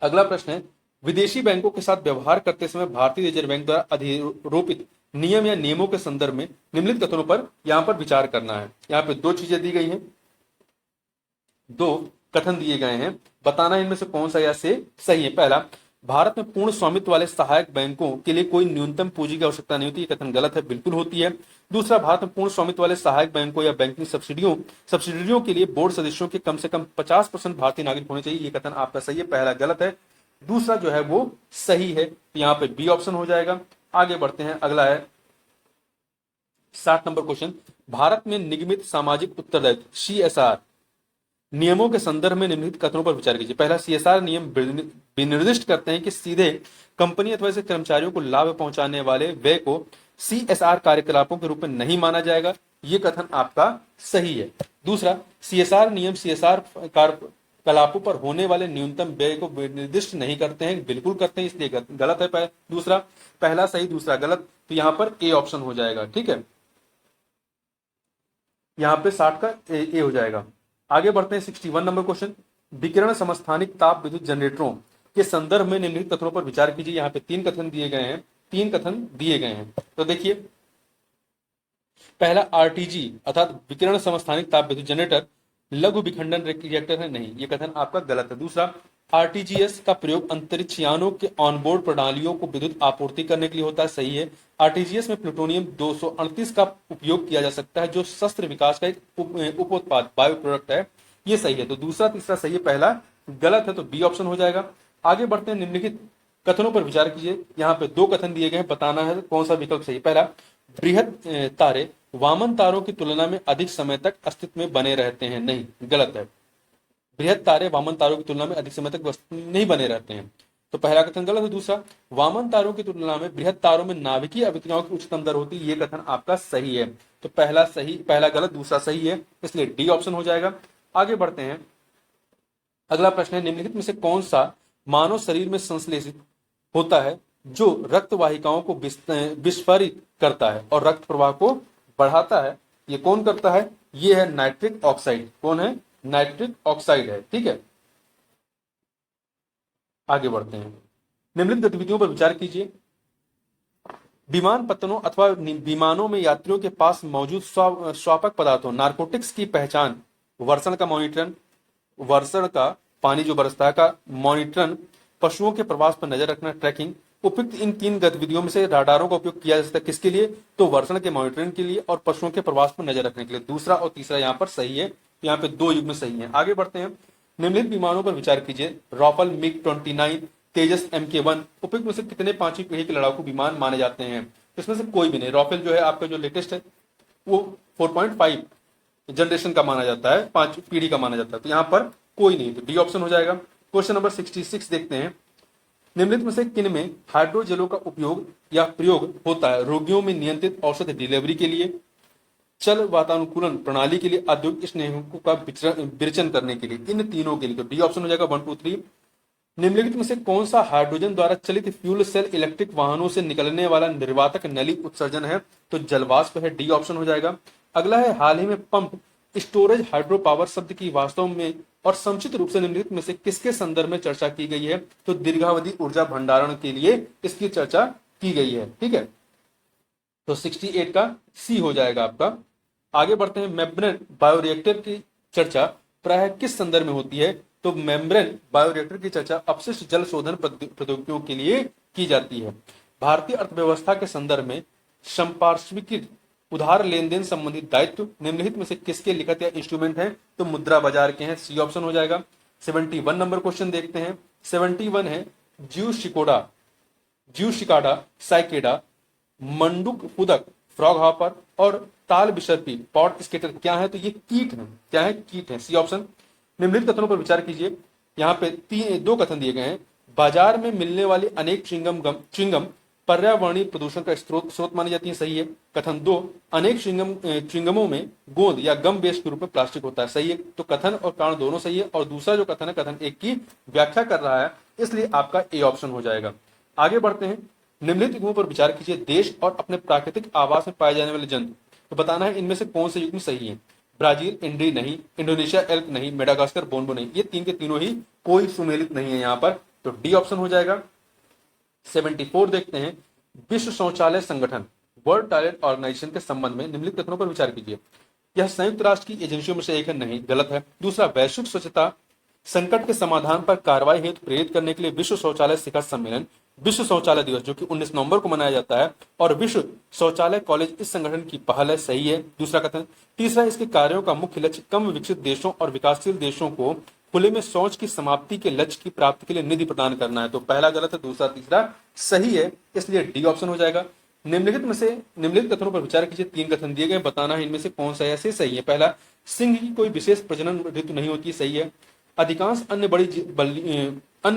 अगला प्रश्न है, विदेशी बैंकों के साथ व्यवहार करते समय भारतीय रिजर्व बैंक द्वारा अधिरोपित नियम या नियमों के संदर्भ में निम्नलिखित कथनों पर यहां पर विचार करना है। यहां पे दो चीजें दी गई हैं, दो कथन दिए गए हैं, बताना इनमें से कौन सा या से सही है। पहला, भारत में पूर्ण स्वामित्व वाले सहायक बैंकों के लिए कोई न्यूनतम पूंजी की आवश्यकता नहीं होती। ये कथन गलत है, बिल्कुल होती है। दूसरा, भारत में पूर्ण स्वामित्व वाले सहायक बैंकों या बैंकिंग सब्सिडियरियों के लिए बोर्ड सदस्यों के कम से कम 50% भारतीय नागरिक होने चाहिए। ये कथन आपका सही है, पहला गलत है, दूसरा जो है वो सही है। यहाँ पे बी ऑप्शन हो जाएगा। आगे बढ़ते हैं, अगला है 60 नंबर क्वेश्चन, भारत में निगमित सामाजिक उत्तरदायित्व CSR नियमों के संदर्भ में निम्नलिखित कथनों पर विचार कीजिए। पहला, CSR नियम विनिर्दिष्ट करते हैं कि सीधे कंपनी अथवा ऐसे कर्मचारियों को लाभ पहुंचाने वाले व्यय को CSR कार्यकलापों के रूप में नहीं माना जाएगा। ये कथन आपका सही है। दूसरा, CSR नियम CSR कार्यकलापों पर होने वाले न्यूनतम व्यय को निर्दिष्ट नहीं करते हैं, बिल्कुल करते हैं, इसलिए गलत है। दूसरा, पहला सही दूसरा गलत, तो यहां पर ए ऑप्शन हो जाएगा। ठीक है, यहां पे 60 का ए हो जाएगा। आगे बढ़ते हैं 61 नंबर क्वेश्चन, विकिरण समस्थानिक ताप विद्युत जनरेटरों के संदर्भ में निम्नलिखित कथनों पर विचार कीजिए। यहाँ पे तीन कथन दिए गए हैं। तो देखिए, पहला, आरटीजी अर्थात विकिरण समस्थानिक ताप विद्युत जनरेटर लघु विखंडन रिएक्टर है, नहीं, ये कथन आपका गलत है। दूसरा, आरटीजीएस का प्रयोग अंतरिक्ष यानों के ऑनबोर्ड प्रणालियों को विद्युत आपूर्ति करने के लिए होता है, सही है। आरटीजीएस में प्लूटोनियम 238 का उपयोग किया जा सकता है, जो शस्त्र विकास का एक उप उत्पाद बायो प्रोडक्ट है, ये सही है। तो दूसरा तीसरा सही है, पहला गलत है, तो बी ऑप्शन हो जाएगा। आगे बढ़ते हैं, निम्नलिखित कथनों पर विचार कीजिए। यहाँ पे दो कथन दिए गए हैं, बताना है कौन सा विकल्प सही है। पहला, बृहद तारे वामन तारों की तुलना में अधिक समय तक अस्तित्व में बने रहते हैं, नहीं, गलत है। बृहद तारे वामन तारों की तुलना में अधिक समय तक नहीं बने रहते हैं, तो पहला कथन गलत है। दूसरा, वामन तारों की तुलना में बृहद तारों में नाभिकीय अभिक्रियाओं की उच्चतम दर होती है, ये कथन आपका सही है। तो पहला गलत दूसरा सही है, इसलिए डी ऑप्शन हो जाएगा। आगे बढ़ते हैं, अगला प्रश्न है, निम्नलिखित में से कौन सा मानव शरीर में संश्लेषित होता है जो रक्त वाहिकाओं को विस्फारित करता है और रक्त प्रवाह को बढ़ाता है? ये कौन करता है? ये है नाइट्रिक ऑक्साइड। कौन है? नाइट्रिक ऑक्साइड है। ठीक है, आगे बढ़ते हैं, निम्नलिखित गतिविधियों पर विचार कीजिए। विमान पत्तनों अथवा विमानों में यात्रियों के पास मौजूद स्वापक पदार्थों नारकोटिक्स की पहचान, वर्षण का मॉनिटरन, वर्षण का पानी जो बरसता है का मॉनिटरन, पशुओं के प्रवास पर नजर रखना, ट्रैकिंग, उपयुक्त इन तीन गतिविधियों में से राडारों का उपयोग किया जा सकता है किसके लिए? तो वर्षण के मॉनिटरिंग के लिए और पशुओं के प्रवास पर नजर रखने के लिए। दूसरा और तीसरा यहाँ पर सही है, यहाँ पे दो युग्म सही है। आगे बढ़ते हैं, निम्नलिखित विमानों पर विचार कीजिए। राफेल, MiG-29, तेजस Mk1 उपयुक्त में से कितने पांचवी पीढ़ी के लड़ाकू विमान माने जाते हैं? इसमें से कोई भी नहीं। राफेल जो है आपका जो लेटेस्ट है वो 4.5 जनरेशन का माना जाता है, 5 पीढ़ी का माना जाता है, तो यहाँ पर कोई नहीं, तो डी ऑप्शन हो जाएगा। क्वेश्चन नंबर 66 देखते हैं, निम्नलिखित में से किन में हाइड्रोजेलों का उपयोग या प्रयोग होता है? रोगियों में नियंत्रित औषध डिलीवरी के लिए, चल वातानुकूलन प्रणाली के लिए, औद्योगिक स्नेहकों का विरेचन करने के लिए, इन तीनों के लिए। तो डी ऑप्शन हो जाएगा 1 2 3। निम्नलिखित में से कौन सा हाइड्रोजन द्वारा चलित फ्यूल सेल इलेक्ट्रिक वाहनों से निकलने वाला निर्वातक नली उत्सर्जन है? तो जलवाष्प है, डी ऑप्शन हो जाएगा। अगला है, हाल ही में पंप स्टोरेज हाइड्रो पावर शब्द की वास्तव में और संक्षिप्त रूप से निम्नलिखित में से किसके संदर्भ में चर्चा की गई है? तो दीर्घावधि ऊर्जा भंडारण के लिए इसकी चर्चा की गई है। ठीक है, तो 68 का सी हो जाएगा आपका। आगे बढ़ते हैं, मेम्ब्रेन बायोरिएक्टर की चर्चा प्रायः किस संदर्भ में होती है? तो मेम्ब्रेन बायोरिएक्टर की चर्चा अपशिष्ट जल शोधन प्रौद्योगिकियों के लिए की जाती है। भारतीय अर्थव्यवस्था के संदर्भ में संपार्श्विकीय उधार लेन देन संबंधी दायित्व निम्नलिखित में से किसके लिखित या इंस्ट्रूमेंट है? तो मुद्रा बाजार के हैं, सी ऑप्शन हो जाएगा। 71 नंबर क्वेश्चन देखते हैं। 71 है, ज्यू शिकाडा साइकेडा, मंडूक पुदक फ्रॉग हॉपर और ताल बिशर्पी पॉट स्केटर क्या है? तो ये कीट है। क्या है? कीट है, सी ऑप्शन। निम्नलिखित कथनों पर विचार कीजिए। यहाँ पे दो कथन दिए गए हैं। बाजार में मिलने वाली अनेक च्युइंगम पर्यावरणीय प्रदूषण का स्रोत मानी जाती है, सही है। कथन 2, अनेक च्युइंगमों में गोंद या गम बेस के रूप में प्लास्टिक होता है, सही है। तो कथन और कारण दोनों सही है, और दूसरा जो कथन है कथन 1 की व्याख्या कर रहा है, इसलिए आपका ए ऑप्शन हो जाएगा। आगे बढ़ते हैं, निम्नलिखित युग्मों पर विचार कीजिए। देश और अपने प्राकृतिक आवास में पाए जाने वाले जंतु, तो बताना है इनमें से कौन से युग्म सही है। ब्राजील इंड्री नहीं, इंडोनेशिया एल्क नहीं, मेडागास्कर बोनबो नहीं, ये तीन के तीनों ही कोई सुमेलित नहीं है यहाँ पर, तो डी ऑप्शन हो जाएगा। 74 देखते हैं, विश्व शौचालय संगठन वर्ल्ड टॉयलेट ऑर्गेनाइजेशन के संबंध में निम्नलिखित कथनों पर विचार कीजिए। यह संयुक्त राष्ट्र की एजेंसियों में से एक है, नहीं, गलत है। दूसरा, वैश्विक स्वच्छता संकट के समाधान पर कार्रवाई हेतु प्रेरित करने के लिए विश्व शौचालय शिखर सम्मेलन, विश्व शौचालय दिवस जो कि 19 नवंबर को मनाया जाता है, और विश्व शौचालय कॉलेज इस संगठन की पहल है, सही है दूसरा कथन। तीसरा, इसके कार्यों का मुख्य लक्ष्य कम विकसित देशों और विकासशील देशों को खुले में शौच की समाप्ति के लक्ष्य की प्राप्ति के लिए निधि प्रदान करना है, तो पहला गलत है, दूसरा तीसरा सही है, इसलिए डी ऑप्शन हो जाएगा। निम्नलिखित कथनों पर विचार कीजिए। तीन कथन दिए गए, बताना है इनमें से कौन सा ऐसे सही है। पहला, सिंह की कोई विशेष प्रजनन ऋतु नहीं होती, सही है। अधिकांश अन्य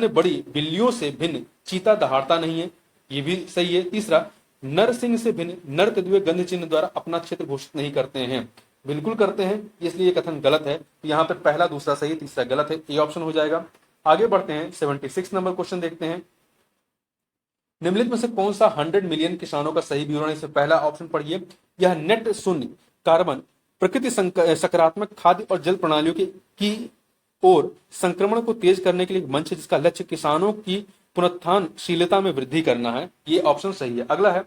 बड़ी बिल्लियों से भिन्न चीता दहाड़ता नहीं है, ये भी सही है। तीसरा, नर सिंह से भिन्न नर तेंदुए गंध चिन्ह द्वारा अपना क्षेत्र घोषित नहीं करते हैं, बिल्कुल करते हैं, इसलिए ये कथन गलत है। तो यहाँ पर पहला दूसरा सही, तीसरा गलत है, ये ऑप्शन हो जाएगा। आगे बढ़ते हैं, 76 नंबर क्वेश्चन देखते हैं। निम्नलिखित में से कौन सा 100 मिलियन किसानों का सही विवरण है। इससे पहला ऑप्शन पढ़िए, यह नेट शून्य कार्बन प्रकृति सकारात्मक खाद्य और जल प्रणालियों की ओर संक्रमण को तेज करने के लिए मंच है, जिसका लक्ष्य किसानों की पुनरुत्थानशीलता में वृद्धि करना है, ये ऑप्शन सही है। अगला है,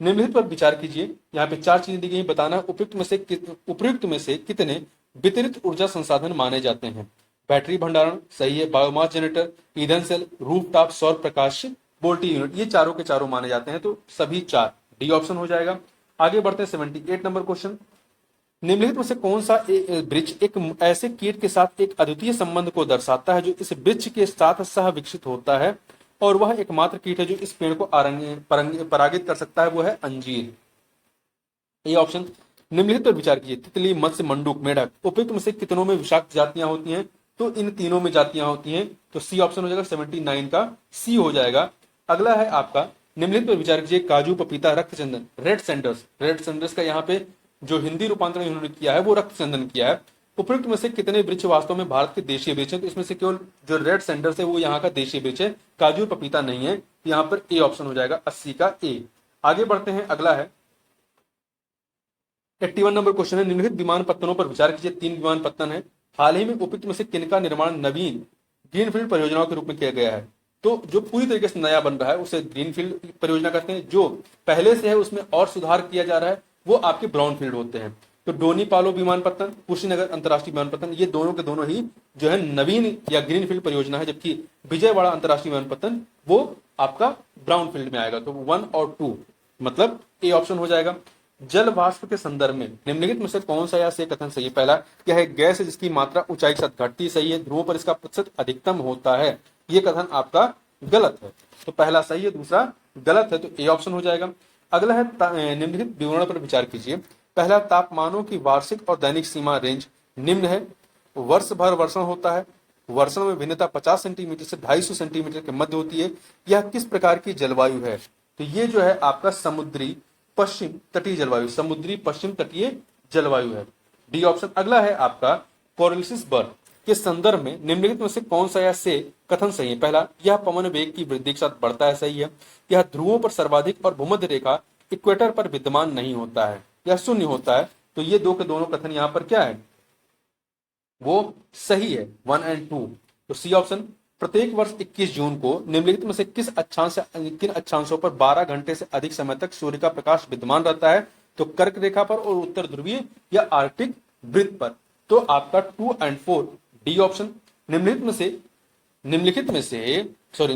निम्नलिखित पर विचार कीजिए। यहाँ पे चार चीजें दी गई, बताना है उपयुक्त में से कितने वितरित ऊर्जा संसाधन माने जाते हैं। बैटरी भंडारण सही है, बायोमास जनरेटर, ईंधन सेल, रूफटॉप सौर प्रकाश वोल्टी यूनिट, ये चारों के चारों माने जाते हैं, तो सभी चार, डी ऑप्शन हो जाएगा। आगे बढ़ते हैं 78 नंबर क्वेश्चन। निम्नलिखित में से कौन सा वृक्ष एक ऐसे कीट के साथ एक अद्वितीय संबंध को दर्शाता है जो इस वृक्ष के साथ सह विकसित होता है, और वह एकमात्र कीट है जो इस पेड़ को परागित कर सकता है, वो है अंजीर, ये ऑप्शन। निम्नलिखित पर विचार कीजिए। तितली, मत्स्य, मंडूक, मेढक, उपयुक्त में से कितनों में विषाक्त जातियां होती हैं, तो इन तीनों में जातियां होती हैं, तो सी ऑप्शन हो जाएगा, 79 का सी हो जाएगा। अगला है आपका, निम्नलिखित पर विचार कीजिए। काजू, पपीता, रक्तचंदन, रेड सैंडर्स का यहाँ पे जो हिंदी रूपांतरण इन्होंने किया है वो रक्तचंदन किया है। उपयुक्त में से कितने वृक्ष वास्तव में भारत के देशीय वृक्ष हैं, तो इसमें से केवल जो रेड सैंडर्स है वो यहाँ का देशीय वृक्ष है, काजू और पपीता नहीं है, यहाँ पर ए ऑप्शन हो जाएगा, 80 का ए। आगे बढ़ते हैं, अगला है 81 नंबर क्वेश्चन है। निम्नलिखित विमानपत्तनों पर विचार कीजिए। 3 विमानपत्तन है, हाल ही में उपयुक्त में से किनका निर्माण नवीन ग्रीनफील्ड परियोजनाओं के रूप में किया गया है, तो जो पूरी तरीके से नया बन रहा है उसे ग्रीनफील्ड परियोजना कहते हैं, जो पहले से है उसमें और सुधार किया जा रहा है वो आपके ब्राउनफील्ड होते हैं। तो डोनी पालो विमानपत्तन, कुशीनगर अंतर्राष्ट्रीय विमानपत्तन, ये दोनों के दोनों ही जो है नवीन या ग्रीनफील्ड परियोजना है, जबकि विजयवाड़ा अंतर्राष्ट्रीय विमानपत्तन वो आपका ब्राउनफील्ड में आएगा, तो 1 और 2 मतलब ए ऑप्शन हो जाएगा। जल वाष्प के संदर्भ में निम्नलिखित में से कौन सा या से कथन सही है। पहला, यह है गैस है जिसकी मात्रा ऊंचाई के साथ घटती, सही है। ध्रुवों पर इसका प्रतिशत अधिकतम होता है, ये कथन आपका गलत है, तो पहला सही है, दूसरा गलत है, तो ए ऑप्शन हो जाएगा। अगला है, निम्नलिखित विवरण पर विचार कीजिए। पहला, तापमानों की वार्षिक और दैनिक सीमा रेंज निम्न है। वर्ष भर वर्षण होता है, वर्षण में भिन्नता 50 सेंटीमीटर से 250 सेंटीमीटर के मध्य होती है। यह किस प्रकार की जलवायु है, तो ये जो है आपका समुद्री पश्चिम तटीय जलवायु, समुद्री पश्चिम तटीय जलवायु है, डी ऑप्शन। अगला है आपका कोरिलिस बर्फ के संदर्भ में निम्नलिखित में से कौन सा या से कथन सही है। पहला, यह पवन वेग की वृद्धि के साथ बढ़ता है, सही है। यह ध्रुवों पर सर्वाधिक और भूमध्य रेखा इक्वेटर पर विद्यमान नहीं होता है, यह शून्य होता है, तो ये दो के दोनों कथन यहाँ पर क्या है, वो सही है, 1 और 2, तो सी ऑप्शन। प्रत्येक वर्ष 21 जून को निम्नलिखित में से किन अक्षांशों पर 12 घंटे से अधिक समय तक सूर्य का प्रकाश विद्यमान रहता है, तो कर्क रेखा पर और उत्तर ध्रुवीय या आर्कटिक वृत्त पर, तो आपका 2 और 4 डी ऑप्शन। निम्नलिखित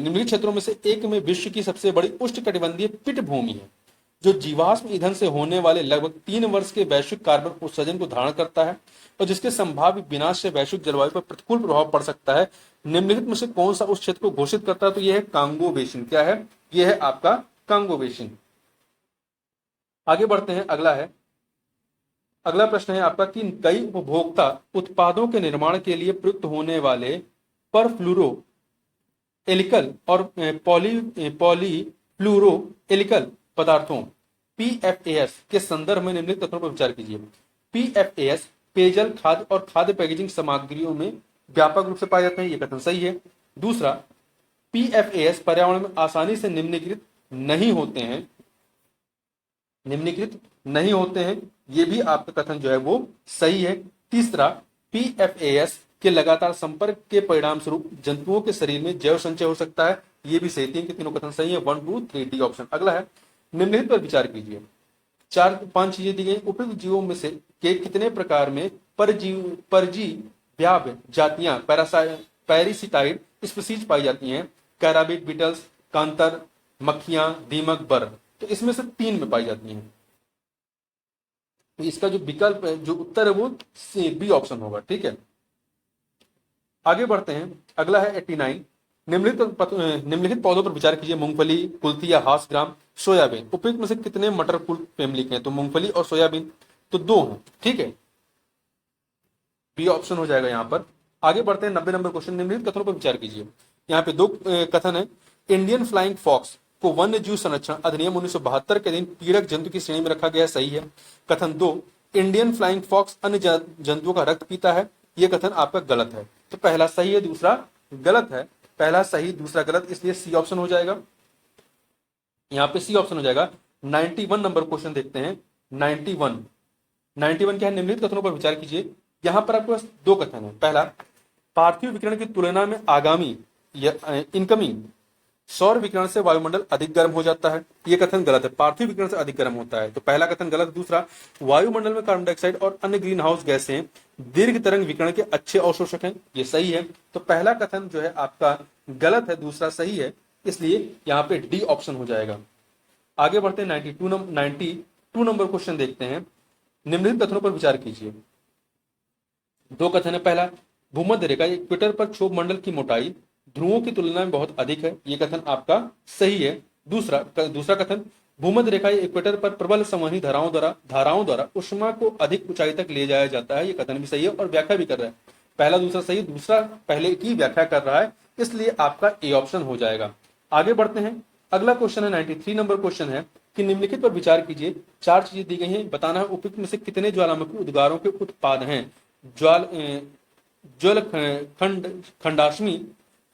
क्षेत्रों में से एक में विश्व की सबसे बड़ी उष्णकटिबंधीय पीठभूमि है, जो जीवाश्म ईंधन से होने वाले लगभग 3 वर्ष के वैश्विक कार्बन उत्सर्जन को धारण करता है और जिसके संभाव्य विनाश से वैश्विक जलवायु पर प्रतिकूल प्रभाव पड़ सकता है। निम्नलिखित में से कौन सा उस क्षेत्र को घोषित करता है, तो यह है कांगो बेसिन। क्या है, यह है आपका कांगो बेसिन। आगे बढ़ते हैं, अगला प्रश्न है आपका कि कई उपभोक्ता उत्पादों के निर्माण के लिए प्रयुक्त होने वाले परफ्लूरो एलिकल और पॉलीफ्लूरो एलिकल पदार्थों PFAS के संदर्भ में निम्नलिखित तथ्यों पर विचार कीजिए। PFAS पेयजल, खाद्य और खाद्य पैकेजिंग सामग्रियों में व्यापक रूप से पाए जाते हैं, ये कथन सही है। दूसरा, PFAS पर्यावरण में आसानी से निम्नलिखित नहीं होते हैं, निम्नलिखित नहीं होते हैं, ये भी आपका कथन जो है वो सही है। तीसरा, पीएफएस के लगातार संपर्क के परिणाम स्वरूप जंतुओं के शरीर में जैव संचय हो सकता है, ये भी सही। तीन के तीनों कथन सही है, 1 2 3 डी ऑप्शन। अगला है, निम्नलिखित पर विचार कीजिए। 4-5 चीजें दी गई, उपयुक्त जीवों में से के कितने प्रकार में परजीव्याभ जातियां पैरासिटाइड स्पीसीज पाई जाती हैं? कैराबिक, बीटल्स, कांतर, मक्खियां, दीमक, बर। तो इसमें से 3 में पाई जाती हैं। तो इसका जो विकल्प है, जो उत्तर है वो बी ऑप्शन होगा। ठीक है, आगे बढ़ते हैं। अगला है 89, निम्नलिखित पौधों पर विचार कीजिए। मूंगफली, कुल्थी या हास ग्राम, सोयाबीन। उपयुक्त में से कितने मटर कुल फैमिली के हैं? तो मूंगफली और सोयाबीन तो 2 हैं। ठीक है, बी ऑप्शन हो जाएगा यहाँ पर। आगे बढ़ते हैं 90 नंबर क्वेश्चन। निम्नलिखित कथनों पर विचार कीजिए। यहाँ पे 2 कथन है। इंडियन फ्लाइंग फॉक्स को वन्य जीव संरक्षण अधिनियम 1972 के दिन पीड़क जंतु की श्रेणी में रखा गया, सही है। कथन 2, इंडियन फ्लाइंग फॉक्स अन्य जंतुओं का रक्त पीता है, यह कथन आपका गलत है। तो पहला सही है, दूसरा गलत है। पहला सही, दूसरा गलत, इसलिए सी ऑप्शन हो जाएगा। यहाँ पे सी ऑप्शन हो जाएगा। 91 नंबर क्वेश्चन देखते हैं। 91 क्या है? निम्नलिखित कथनों पर विचार कीजिए। यहां पर आपके पास 2 कथन है। पहला, पार्थिव विकिरण की तुलना में आगामी इनकमिंग सौर विकिरण से वायुमंडल अधिक गर्म हो जाता है, यह कथन गलत है। पार्थिव विकिरण से अधिक गर्म होता है, तो पहला कथन गलत। दूसरा, वायुमंडल में कार्बन डाइऑक्साइड और अन्य ग्रीन हाउस गैसें दीर्घ तरंग विकिरण के अच्छे अवशोषक हैं, ये सही है। तो पहला कथन जो है आपका गलत है, दूसरा सही है, इसलिए यहाँ पे डी ऑप्शन हो जाएगा। आगे बढ़ते हैं 92 नंबर क्वेश्चन देखते हैं। निम्नलिखित कथनों पर विचार कीजिए। 2 कथन है। पहला, भूमध्य रेखा इक्वेटर पर क्षोभ मंडल की मोटाई ध्रुवों की तुलना में बहुत अधिक है, यह कथन आपका सही है। दूसरा कथन, भूमध्य रेखा इक्वेटर पर प्रबल संवहनी धाराओं द्वारा उष्मा को अधिक ऊंचाई तक ले जाया जाता है, यह कथन भी सही है और व्याख्या भी कर रहा है। पहला दूसरा सही, दूसरा पहले की व्याख्या कर रहा है, इसलिए आपका ए ऑप्शन हो जाएगा। आगे बढ़ते हैं। अगला क्वेश्चन है 93 नंबर क्वेश्चन है कि निम्नलिखित पर विचार कीजिए। 4 चीजें दी गई हैं, बताना है उपयुक्त में से कितने ज्वालामुखी उद्गारों के उत्पाद हैं? ज्वल खंडाश्मी,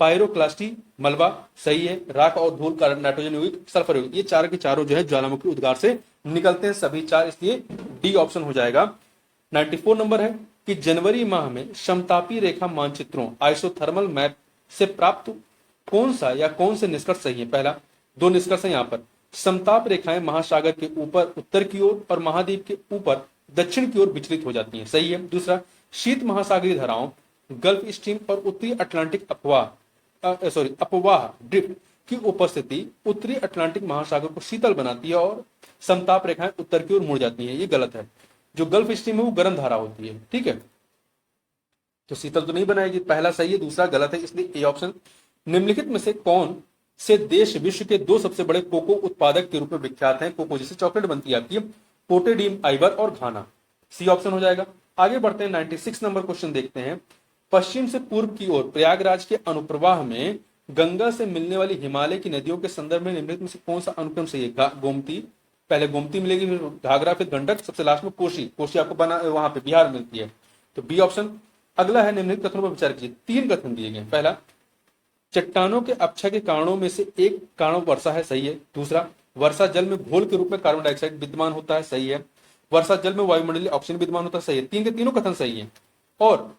पायरोक्लास्टी, मलबा, सही है। राख और धूल, कार्बन, नाइट्रोजन युक्त, सल्फर युक्त, ये 4 के चारों जो है ज्वालामुखी उद्गार से निकलते हैं सभी 4, इसलिए डी ऑप्शन हो जाएगा। 94 नंबर है कि जनवरी माह में समतापी रेखा मानचित्रों आइसोथर्मल मैप से प्राप्त कौन से निष्कर्ष सही है? पहला, 2 निष्कर्ष है यहाँ पर। समताप रेखाएं महासागर के ऊपर उत्तर की ओर और महाद्वीप के ऊपर दक्षिण की ओर विचलित हो जाती हैं, सही है। दूसरा, शीत महासागरीय धाराओं गल्फ स्ट्रीम और उत्तरी अटलांटिक अपवाह ड्रिफ्ट की उपस्थिति उत्तरी अटलांटिक महासागर को शीतल बनाती है और समताप रेखाएं उत्तर की ओर मुड़ जाती हैं, ये गलत है। जो गल्फ स्ट्रीम है वो गर्म धारा होती है, ठीक है, तो शीतल तो नहीं बनाएगी। पहला सही है, दूसरा गलत है, इसलिए ए ऑप्शन। निम्नलिखित में से कौन से देश विश्व के 2 सबसे बड़े कोको उत्पादक के रूप में विख्यात हैं? कोको जिससे चॉकलेट बनती आती है, कोटे डी आइवर और घाना, सी ऑप्शन हो जाएगा। आगे बढ़ते हैं 96 नंबर क्वेश्चन देखते हैं। पश्चिम से पूर्व की ओर प्रयागराज के अनुप्रवाह में गंगा से मिलने वाली हिमालय की नदियों के संदर्भ में निम्नलिखित में से कौन सा अनुक्रम सही है? गोमती, पहले गोमती मिलेगी, फिर घाघरा, फिर गंडक, सबसे लास्ट में कोशी आपको बना वहां पे बिहार मिलती है, तो बी ऑप्शन। अगला है, निम्नलिखित कथनों पर विचार कीजिए। 3 कथन दिए गए। पहला, चट्टानों के अपक्षय के कारणों में से एक कारण वर्षा है, सही है। दूसरा, वर्षा जल में घोल के रूप में कार्बन डाइऑक्साइड विद्यमान होता है, सही है। वर्षा जल में वायुमंडलीय ऑक्सीजन विद्यमान होता है, सही है। 3 के तीनों कथन सही है। और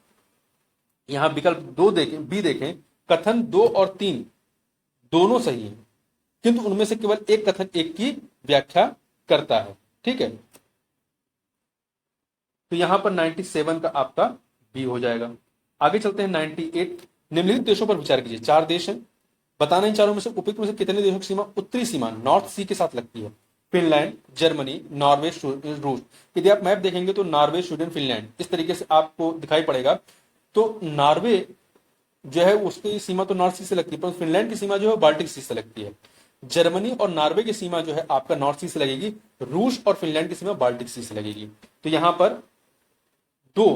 यहां विकल्प 2 देखें, बी देखें, कथन 2 और 3 दोनों सही है, किंतु उनमें से केवल एक कथन एक की व्याख्या करता है, ठीक है। तो यहां पर 97 का आपका बी हो जाएगा। आगे चलते हैं 98। निम्नलिखित देशों पर विचार कीजिए। 4 देश हैं, बताना इन चारों में से उपयुक्त में से कितने देशों की सीमा उत्तरी सीमा नॉर्थ सी के साथ लगती है? फिनलैंड, जर्मनी, नॉर्वे, रूस। यदि आप मैप देखेंगे तो नॉर्वे, स्वीडन, फिनलैंड इस तरीके से आपको दिखाई पड़ेगा। तो नॉर्वे जो है उसकी सीमा तो नॉर्थ सी से लगती है, पर फिनलैंड की सीमा जो है बाल्टिक सी से लगती है। जर्मनी और नॉर्वे की सीमा जो है आपका नॉर्थ सी से लगेगी, रूस और फिनलैंड की सीमा बाल्टिक सी से लगेगी। तो यहां पर 2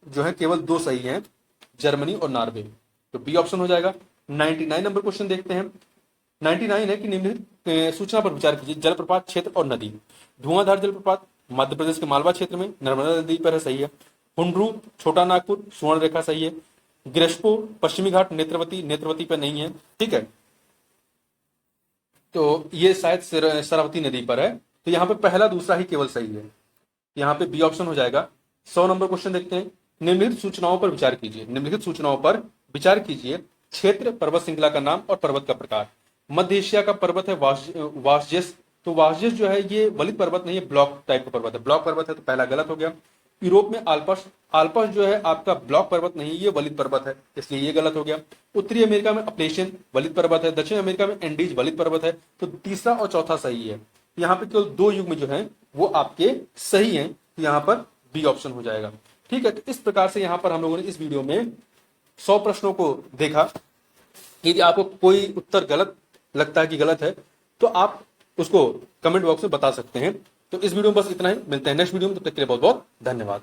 जो है केवल 2 सही हैं, जर्मनी और नॉर्वे, तो बी ऑप्शन हो जाएगा। 99 नंबर क्वेश्चन देखते हैं। 99 है कि निम्नलिखित सूचना पर विचार कीजिए। जलप्रपात क्षेत्र और नदी। धुआंधार जलप्रपात मध्य प्रदेश के मालवा क्षेत्र में नर्मदा नदी पर है, सही है। हुंड्रू, छोटा नागपुर, सुवर्ण रेखा, सही है। ग्रेस्पो, पश्चिमी घाट, नेत्रवती पर नहीं है, ठीक है। तो ये शायद सरस्वती नदी पर है। तो यहाँ पे पहला दूसरा ही केवल सही है, यहाँ पे बी ऑप्शन हो जाएगा। 100 नंबर क्वेश्चन देखते हैं। निम्नलिखित सूचनाओं पर विचार कीजिए, निम्नलिखित सूचनाओं पर विचार कीजिए। क्षेत्र, पर्वत श्रृंखला का नाम और पर्वत का प्रकार। मध्य एशिया का पर्वत है वासजेस। तो वासजेस जो है ये वलित पर्वत नहीं है, ब्लॉक टाइप का पर्वत है, ब्लॉक पर्वत है, तो पहला गलत हो गया। यूरोप में आल्पस, आल्पस जो है आपका ब्लॉक पर्वत नहीं, ये वलित पर्वत है, इसलिए ये गलत हो गया। उत्तरी अमेरिका में अपलेशियन वलित पर्वत है, दक्षिण अमेरिका में एंडीज वलित पर्वत है, तो तीसरा और चौथा सही है। यहाँ पे केवल 2 युग्म जो है वो आपके सही हैं, तो यहाँ पर बी ऑप्शन हो जाएगा। ठीक है, तो इस प्रकार से यहाँ पर हम लोगों ने इस वीडियो में 100 प्रश्नों को देखा। यदि आपको कोई उत्तर गलत लगता है कि गलत है, तो आप उसको कमेंट बॉक्स में बता सकते हैं। तो इस वीडियो में बस इतना ही, मिलते हैं नेक्स्ट वीडियो में, तब तक के लिए बहुत बहुत धन्यवाद।